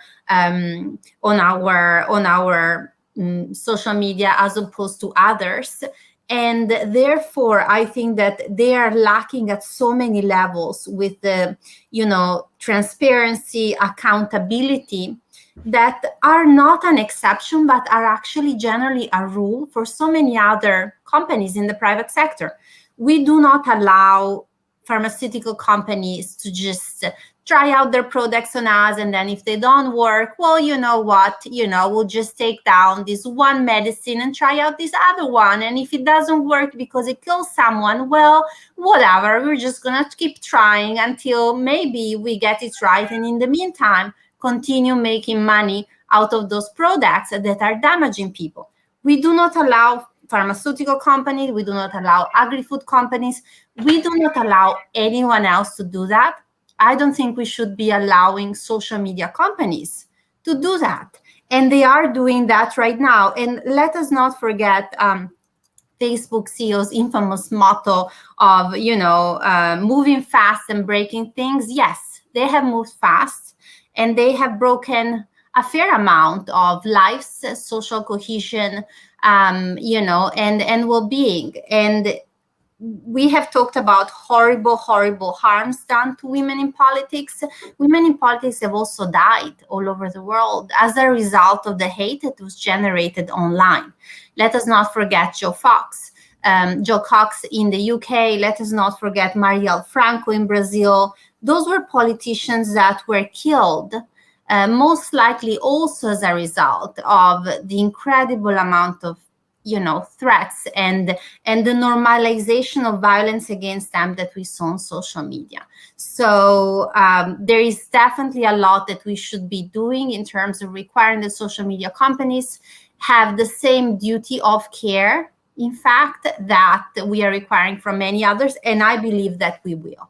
[SPEAKER 5] social media as opposed to others. And therefore, I think that they are lacking at so many levels with the, transparency, accountability, that are not an exception, but are actually generally a rule for so many other companies in the private sector. We do not allow pharmaceutical companies to just try out their products on us, and then if they don't work, well, you know what, we'll just take down this one medicine and try out this other one. And if it doesn't work because it kills someone, well, whatever, we're just gonna keep trying until maybe we get it right. And in the meantime, continue making money out of those products that are damaging people. We do not allow pharmaceutical companies, we do not allow agri-food companies, we do not allow anyone else to do that. I don't think we should be allowing social media companies to do that. And they are doing that right now. And let us not forget Facebook CEO's infamous motto of, moving fast and breaking things. Yes, they have moved fast and they have broken a fair amount of lives, social cohesion, and well-being. And we have talked about horrible harms done to women in politics. Women in politics have also died all over the world as a result of the hate that was generated online. Let us not forget Jo Cox in the UK. Let us not forget Marielle Franco in Brazil. Those were politicians that were killed most likely also as a result of the incredible amount of threats and the normalization of violence against them that we saw on social media. So there is definitely a lot that we should be doing in terms of requiring that social media companies have the same duty of care, in fact, that we are requiring from many others, and I believe that we will.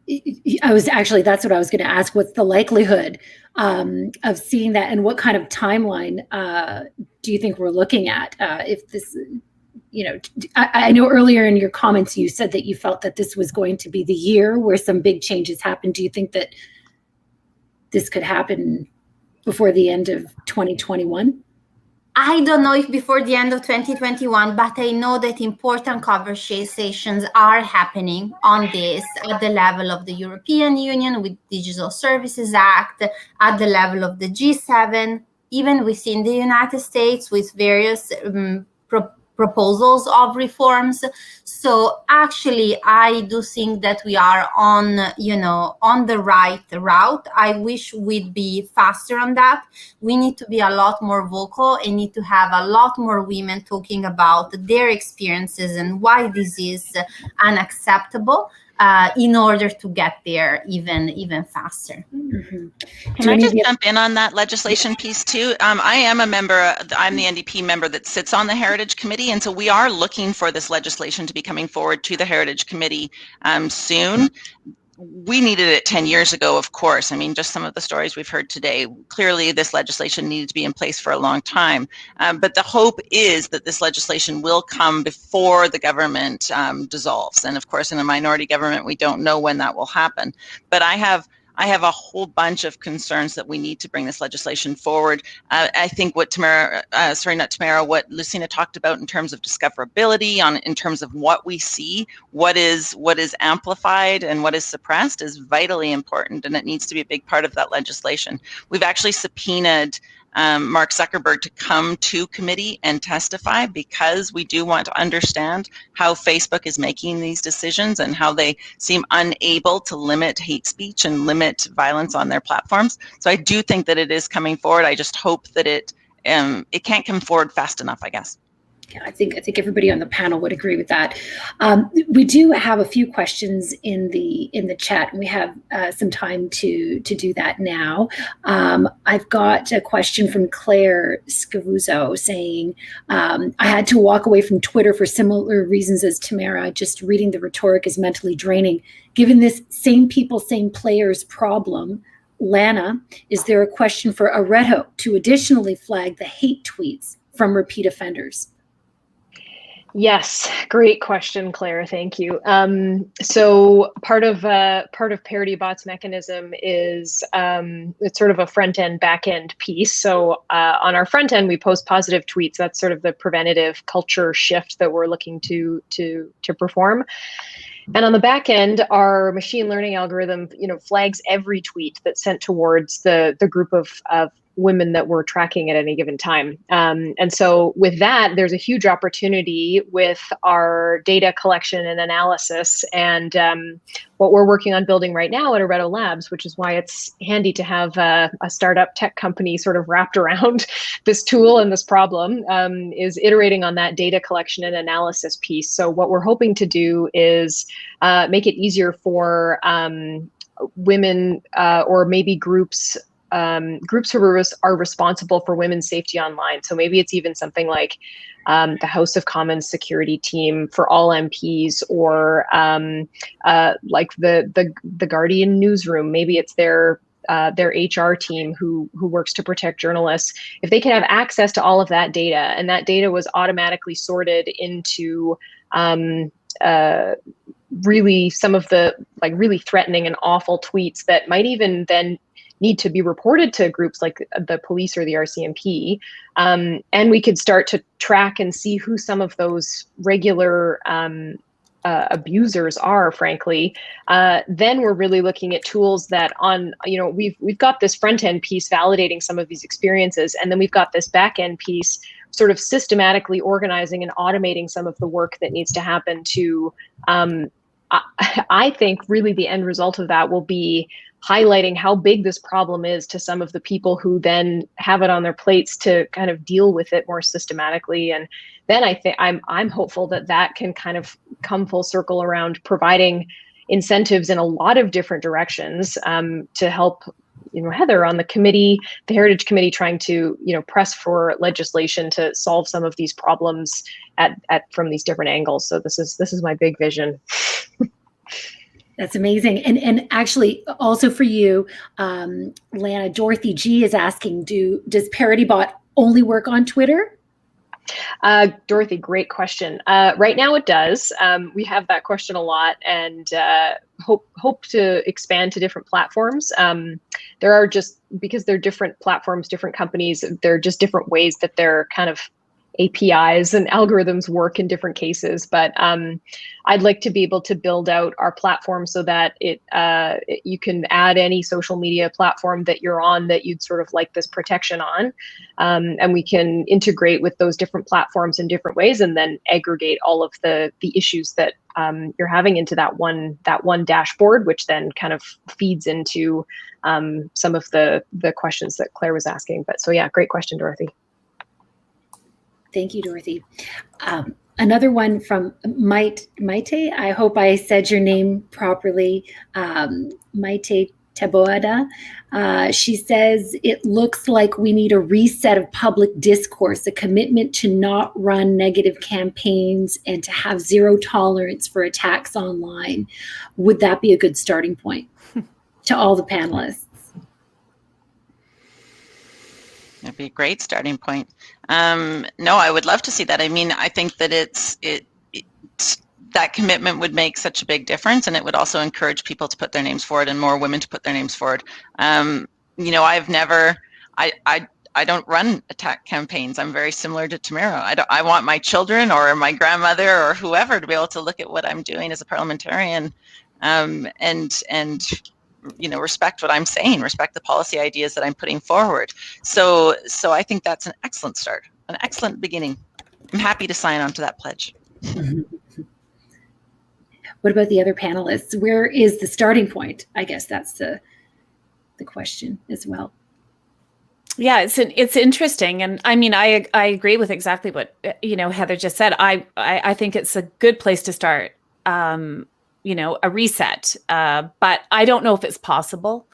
[SPEAKER 2] That's what I was going to ask. What's the likelihood of seeing that, and what kind of timeline do you think we're looking at? If this, I know earlier in your comments you said that you felt that this was going to be the year where some big changes happen. Do you think that this could happen before the end of 2021?
[SPEAKER 5] I don't know if before the end of 2021, but I know that important conversations are happening on this at the level of the European Union with Digital Services Act, at the level of the G7, even within the United States with various proposals of reforms. So actually, I do think that we are on the right route. I wish we'd be faster on that. We need to be a lot more vocal and need to have a lot more women talking about their experiences and why this is unacceptable in order to get there even faster.
[SPEAKER 2] Mm-hmm.
[SPEAKER 3] Can I just jump in on that legislation piece too? I am a member, I'm the NDP member that sits on the Heritage Committee, and so we are looking for this legislation to be coming forward to the Heritage Committee soon. We needed it 10 years ago, of course. I mean, just some of the stories we've heard today, clearly this legislation needed to be in place for a long time. But the hope is that this legislation will come before the government dissolves. And of course, in a minority government, we don't know when that will happen. But I have a whole bunch of concerns that we need to bring this legislation forward. I think what what Lucina talked about in terms of discoverability, in terms of what we see, what is amplified and what is suppressed is vitally important, and it needs to be a big part of that legislation. We've actually subpoenaed Mark Zuckerberg to come to committee and testify because we do want to understand how Facebook is making these decisions and how they seem unable to limit hate speech and limit violence on their platforms. So I do think that it is coming forward. I just hope that it can't come forward fast enough, I guess.
[SPEAKER 2] Yeah, I think everybody on the panel would agree with that. We do have a few questions in the chat, and we have some time to do that now. I've got a question from Claire Scavuzzo saying, I had to walk away from Twitter for similar reasons as Tamara. Just reading the rhetoric is mentally draining. Given this same people, same players problem, Lana, is there a question for Areto to additionally flag the hate tweets from repeat offenders?
[SPEAKER 6] Yes, great question, Claire. Thank you. So part of Parity Bot's mechanism is it's sort of a front end, back end piece. So on our front end, we post positive tweets. That's sort of the preventative culture shift that we're looking to perform. And on the back end, our machine learning algorithm, flags every tweet that's sent towards the group of women that we're tracking at any given time. And so with that, there's a huge opportunity with our data collection and analysis and what we're working on building right now at Areto Labs, which is why it's handy to have a startup tech company sort of wrapped around this tool and this problem, is iterating on that data collection and analysis piece. So what we're hoping to do is make it easier for women or maybe groups who are responsible for women's safety online. So maybe it's even something like the House of Commons security team for all MPs, or like the Guardian newsroom. Maybe it's their HR team who works to protect journalists. If they can have access to all of that data, and that data was automatically sorted into really some of the really threatening and awful tweets that might even then need to be reported to groups like the police or the RCMP, and we could start to track and see who some of those regular abusers are, frankly, then we're really looking at tools that we've got this front end piece validating some of these experiences, and then we've got this back end piece sort of systematically organizing and automating some of the work that needs to happen to, I think really the end result of that will be highlighting how big this problem is to some of the people who then have it on their plates to kind of deal with it more systematically. And then I think I'm hopeful that that can kind of come full circle around providing incentives in a lot of different directions to help, Heather on the committee, the Heritage Committee, trying to, press for legislation to solve some of these problems from these different angles. So this is my big vision.
[SPEAKER 2] That's amazing. And actually also for you, Lana, Dorothy G is asking, does ParityBot only work on Twitter?
[SPEAKER 6] Dorothy, great question. Right now it does. We have that question a lot, and hope to expand to different platforms. There are just, because they're different platforms, different companies, they're just different ways that they're kind of APIs and algorithms work in different cases. But I'd like to be able to build out our platform so that you can add any social media platform that you're on that you'd sort of like this protection on. And we can integrate with those different platforms in different ways, and then aggregate all of the issues that you're having into that one dashboard, which then kind of feeds into some of the questions that Claire was asking. But so yeah, great question, Dorothy.
[SPEAKER 2] Thank you, Dorothy. Another one from Maite. I hope I said your name properly. Maite Taboada. She says, it looks like we need a reset of public discourse, a commitment to not run negative campaigns and to have zero tolerance for attacks online. Would that be a good starting point to all the panelists?
[SPEAKER 3] That'd be a great starting point. No, I would love to see that. I mean, I think that that commitment would make such a big difference, and it would also encourage people to put their names forward and more women to put their names forward. I don't run attack campaigns. I'm very similar to Tamara. I want my children or my grandmother or whoever to be able to look at what I'm doing as a parliamentarian, and respect what I'm saying, respect the policy ideas that I'm putting forward. So I think that's an excellent start, an excellent beginning. I'm happy to sign on to that pledge.
[SPEAKER 2] What about the other panelists? Where is the starting point? I guess that's the question as well.
[SPEAKER 4] Yeah, it's interesting, and I mean, I agree with exactly what Heather just said. I think it's a good place to start. A reset, but I don't know if it's possible.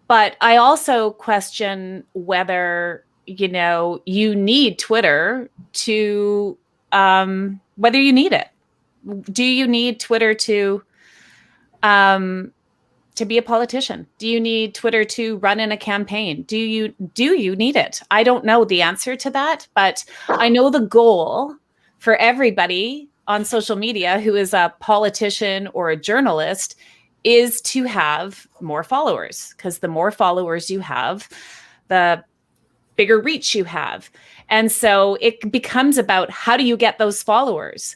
[SPEAKER 4] But I also question whether you need Twitter to whether you need it. Do you need Twitter to be a politician? Do you need Twitter to run in a campaign? Do you need it? I don't know the answer to that, but I know the goal for everybody on social media who is a politician or a journalist is to have more followers, because the more followers you have, the bigger reach you have. And so it becomes about, how do you get those followers?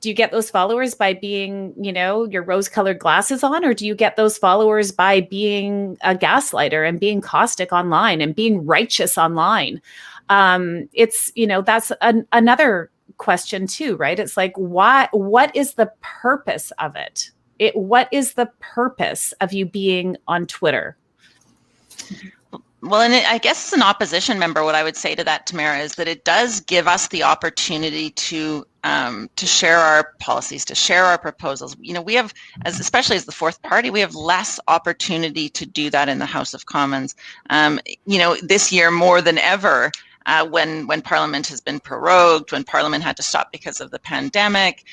[SPEAKER 4] Do you get those followers by being, your rose-colored glasses on, or do you get those followers by being a gaslighter and being caustic online and being righteous online? It's, that's another question too, right? It's like, what is the purpose of it? What is the purpose of you being on Twitter?
[SPEAKER 3] Well, and I guess as an opposition member, what I would say to that, Tamara, is that it does give us the opportunity to share our policies, to share our proposals. We have, especially as the fourth party, we have less opportunity to do that in the House of Commons. This year more than ever, when Parliament has been prorogued, when Parliament had to stop because of the pandemic,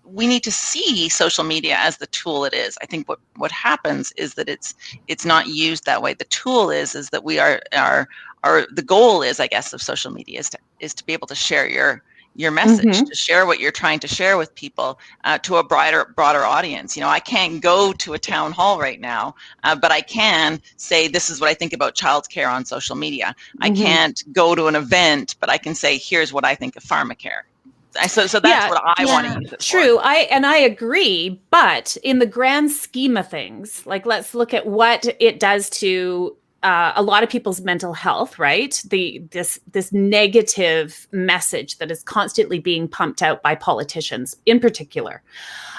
[SPEAKER 3] we need to see social media as the tool it is. I think what happens is that it's not used that way. The tool is that we are the goal is, I guess, of social media is to be able to share your message, to share what you're trying to share with people, to a broader audience. I can't go to a town hall right now, but I can say, this is what I think about childcare on social media. I can't go to an event, but I can say, here's what I think of pharmacare. So that's what I want to use it for.
[SPEAKER 4] True. I agree, but in the grand scheme of things, like, let's look at what it does to a lot of people's mental health, right? This negative message that is constantly being pumped out by politicians in particular.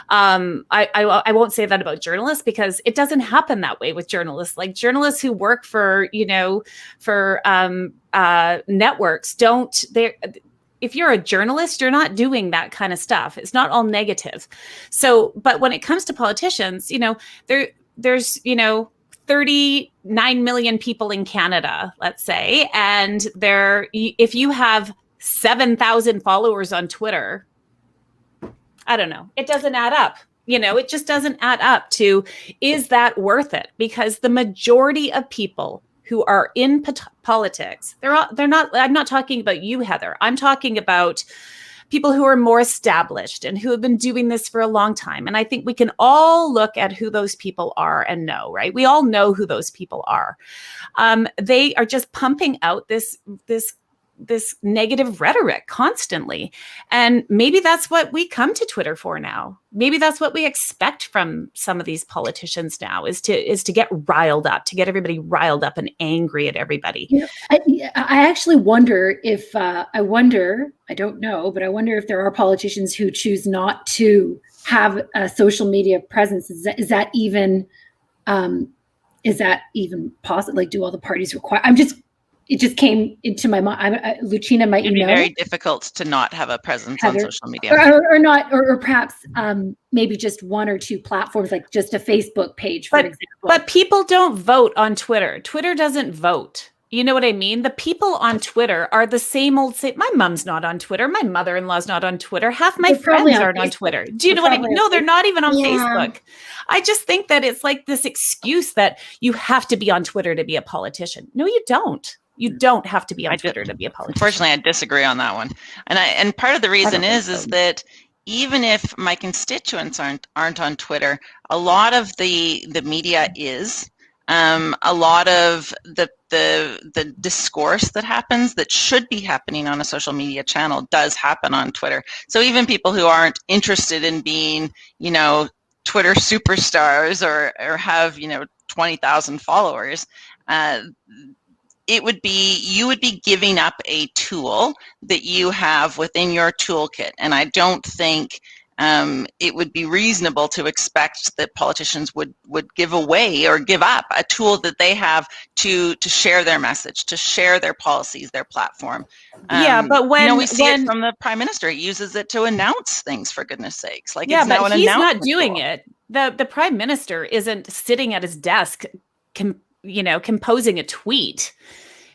[SPEAKER 4] I won't say that about journalists, because it doesn't happen that way with journalists. Like journalists who work for, networks if you're a journalist, you're not doing that kind of stuff. It's not all negative. So, but when it comes to politicians, there's 39 million people in Canada, let's say, and if you have 7,000 followers on Twitter, I don't know, it doesn't add up. It just doesn't add up to, is that worth it? Because the majority of people who are in politics, they're not, I'm not talking about you, Heather. I'm talking about people who are more established and who have been doing this for a long time. And I think we can all look at who those people are and know, right? We all know who those people are. They are just pumping out this negative rhetoric constantly. And maybe that's what we come to Twitter for now. Maybe that's what we expect from some of these politicians now, is to get riled up, to get everybody riled up and angry at everybody.
[SPEAKER 2] I actually wonder if, I don't know, but I wonder if there are politicians who choose not to have a social media presence. Is that even possible? Like, do all the parties require? It just came into my mind. Lucina, might you know?
[SPEAKER 3] It'd be very difficult to not have a presence on social media,
[SPEAKER 2] or perhaps maybe just one or two platforms, like just a Facebook page, for example.
[SPEAKER 4] But people don't vote on Twitter. Twitter doesn't vote. You know what I mean? The people on Twitter are the same old. My mom's not on Twitter. My mother-in-law's not on Twitter. Half my friends aren't on Twitter. Do you know what I mean? No, they're not even on Facebook. I just think that it's like this excuse that you have to be on Twitter to be a politician. No, you don't. You don't have to be on Twitter to be a politician.
[SPEAKER 3] Unfortunately, I disagree on that one. And part of the reason is that even if my constituents aren't on Twitter, a lot of the media is. A lot of the discourse that happens that should be happening on a social media channel does happen on Twitter. So even people who aren't interested in being, Twitter superstars or have, 20,000 followers, you would be giving up a tool that you have within your toolkit. And I don't think it would be reasonable to expect that politicians would give away or give up a tool that they have to share their message, to share their policies, their platform.
[SPEAKER 4] But when
[SPEAKER 3] we see it from the Prime Minister, he uses it to announce things, for goodness sakes.
[SPEAKER 4] But he's not doing it. The Prime Minister isn't sitting at his desk composing a tweet.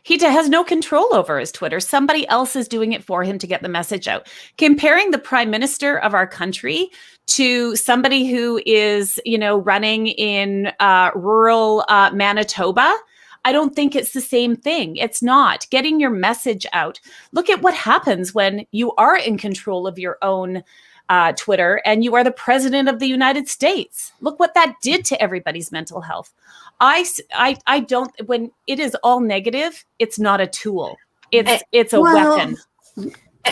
[SPEAKER 4] He has no control over his Twitter. Somebody else is doing it for him to get the message out. Comparing the Prime Minister of our country to somebody who is, running in rural Manitoba, I don't think it's the same thing. It's not. Getting your message out. Look at what happens when you are in control of your own Twitter and you are the president of the United States. Look what that did to everybody's mental health. I don't, when it is all negative, it's not a tool. It's a weapon.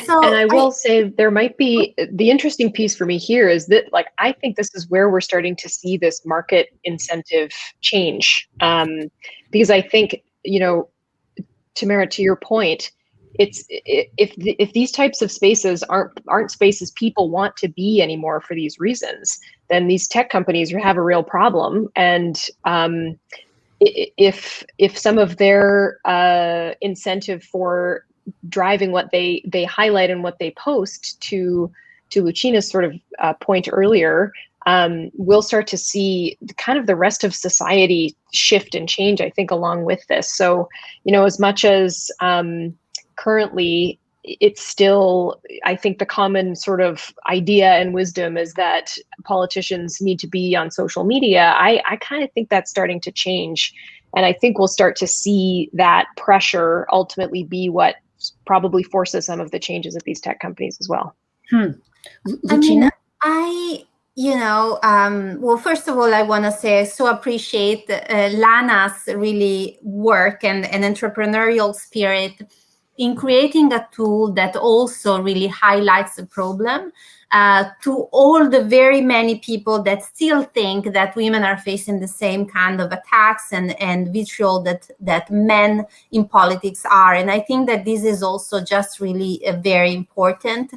[SPEAKER 5] So
[SPEAKER 6] and I will say there might be, the interesting piece for me here is that, I think this is where we're starting to see this market incentive change. Because I think, Tamara, to your point, if these types of spaces aren't spaces people want to be anymore for these reasons, then these tech companies have a real problem. And if some of their incentive for driving what they highlight and what they post, to Lucina's sort of point earlier, we'll start to see kind of the rest of society shift and change, I think, along with this. So, as much as currently, it's still, I think the common sort of idea and wisdom is that politicians need to be on social media. I kind of think that's starting to change. And I think we'll start to see that pressure ultimately be what probably forces some of the changes at these tech companies as well.
[SPEAKER 5] Well, first of all, I want to say I so appreciate Lana's really work and entrepreneurial spirit. in creating a tool that also really highlights the problem to all the very many people that still think that women are facing the same kind of attacks and vitriol that men in politics are. And I think that this is also just really very important.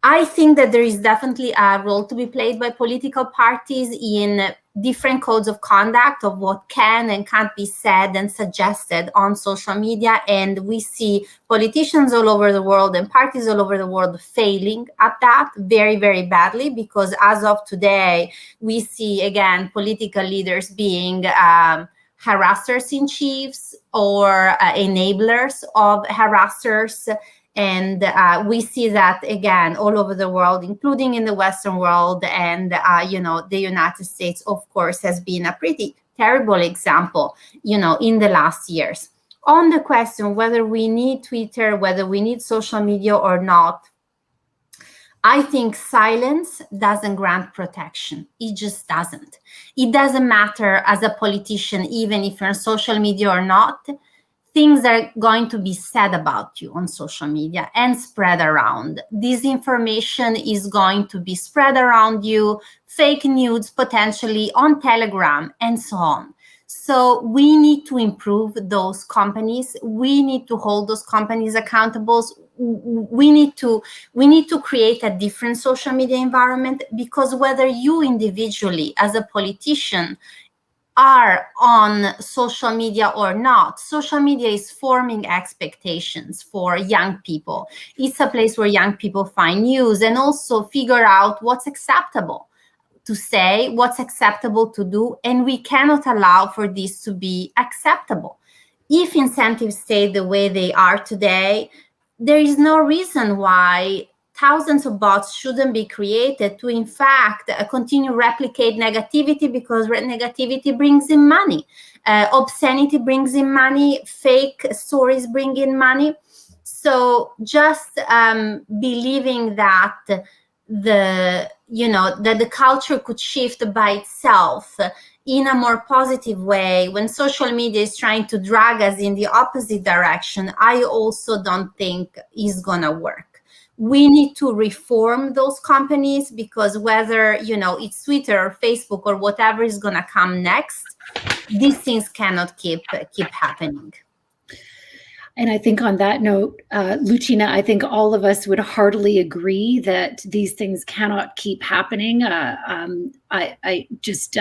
[SPEAKER 5] I think that there is definitely a role to be played by political parties in different codes of conduct of what can and can't be said and suggested on social media. And we see politicians all over the world and parties all over the world failing at that very, very badly, because as of today, we see, again, political leaders being harassers in chiefs or enablers of harassers. And we see that, again, all over the world, including in the Western world. And, the United States, of course, has been a pretty terrible example, in the last years. On the question whether we need Twitter, whether we need social media or not, I think silence doesn't grant protection. It just doesn't. It doesn't matter as a politician, even if you're on social media or not. Things are going to be said about you on social media and spread around. Disinformation is going to be spread around you, fake news potentially on Telegram, and so on. So we need to improve those companies. We need to hold those companies accountable. We need to create a different social media environment, because whether you individually as a politician are on social media or not, social media is forming expectations for young people. It's a place where young people find news and also figure out what's acceptable to say, what's acceptable to do, and we cannot allow for this to be acceptable. If incentives stay the way they are today, there is no reason why thousands of bots shouldn't be created to, in fact, continue replicate negativity, because negativity brings in money. Obscenity brings in money. Fake stories bring in money. So just believing that the culture could shift by itself in a more positive way when social media is trying to drag us in the opposite direction, I also don't think is gonna work. We need to reform those companies, because whether, it's Twitter or Facebook or whatever is going to come next, these things cannot keep happening.
[SPEAKER 2] And I think on that note, Lucina, I think all of us would heartily agree that these things cannot keep happening. I just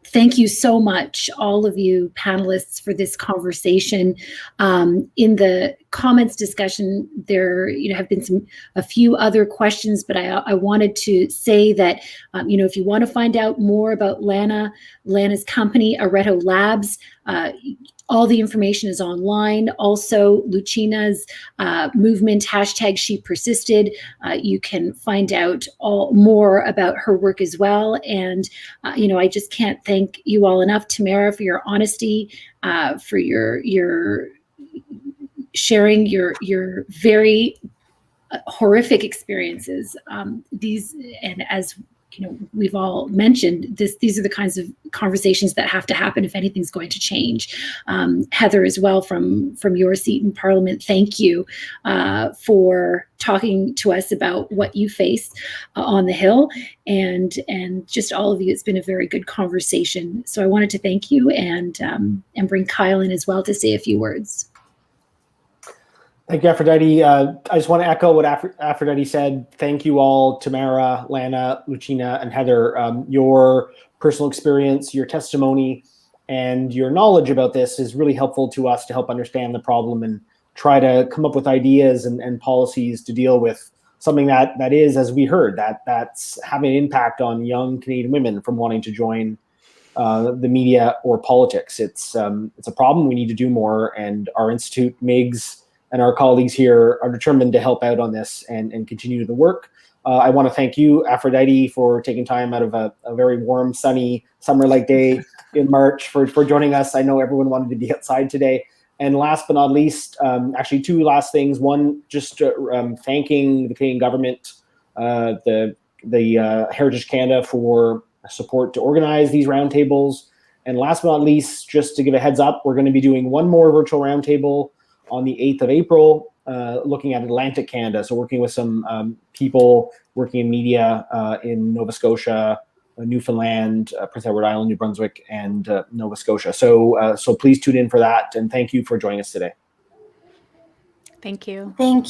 [SPEAKER 2] thank you so much, all of you panelists, for this conversation. In the comments discussion, there have been a few other questions, but I wanted to say that if you want to find out more about Lana's company, Areto Labs, all the information is online. Also, Lucina's movement, #ShePersisted. You can find out more about her work as well. And, I just can't thank you all enough, Tamara, for your honesty, for your sharing your very horrific experiences. And as we've all mentioned, these are the kinds of conversations that have to happen if anything's going to change. Heather, as well, from your seat in Parliament, thank you for talking to us about what you face on the Hill, and just all of you. It's been a very good conversation. So I wanted to thank you and bring Kyle in as well to say a few words.
[SPEAKER 1] Thank you, Aphrodite. I just want to echo what Aphrodite said. Thank you all, Tamara, Lana, Lucina, and Heather. Your personal experience, your testimony, and your knowledge about this is really helpful to us to help understand the problem and try to come up with ideas and policies to deal with something that is, as we heard, that's having an impact on young Canadian women from wanting to join the media or politics. It's a problem. We need to do more, and our institute, Migs, and our colleagues here are determined to help out on this and continue the work. I want to thank you, Aphrodite, for taking time out of a very warm, sunny, summer-like day in March for joining us. I know everyone wanted to be outside today. And last but not least, actually two last things. One, just thanking the Canadian government, the Heritage Canada for support to organize these roundtables. And last but not least, just to give a heads up, we're going to be doing one more virtual roundtable on the 8th of April, looking at Atlantic Canada. So working with some people working in media in Nova Scotia, Newfoundland, Prince Edward Island, New Brunswick, and Nova Scotia. So please tune in for that, and thank you for joining us today.
[SPEAKER 4] Thank you.
[SPEAKER 5] Thank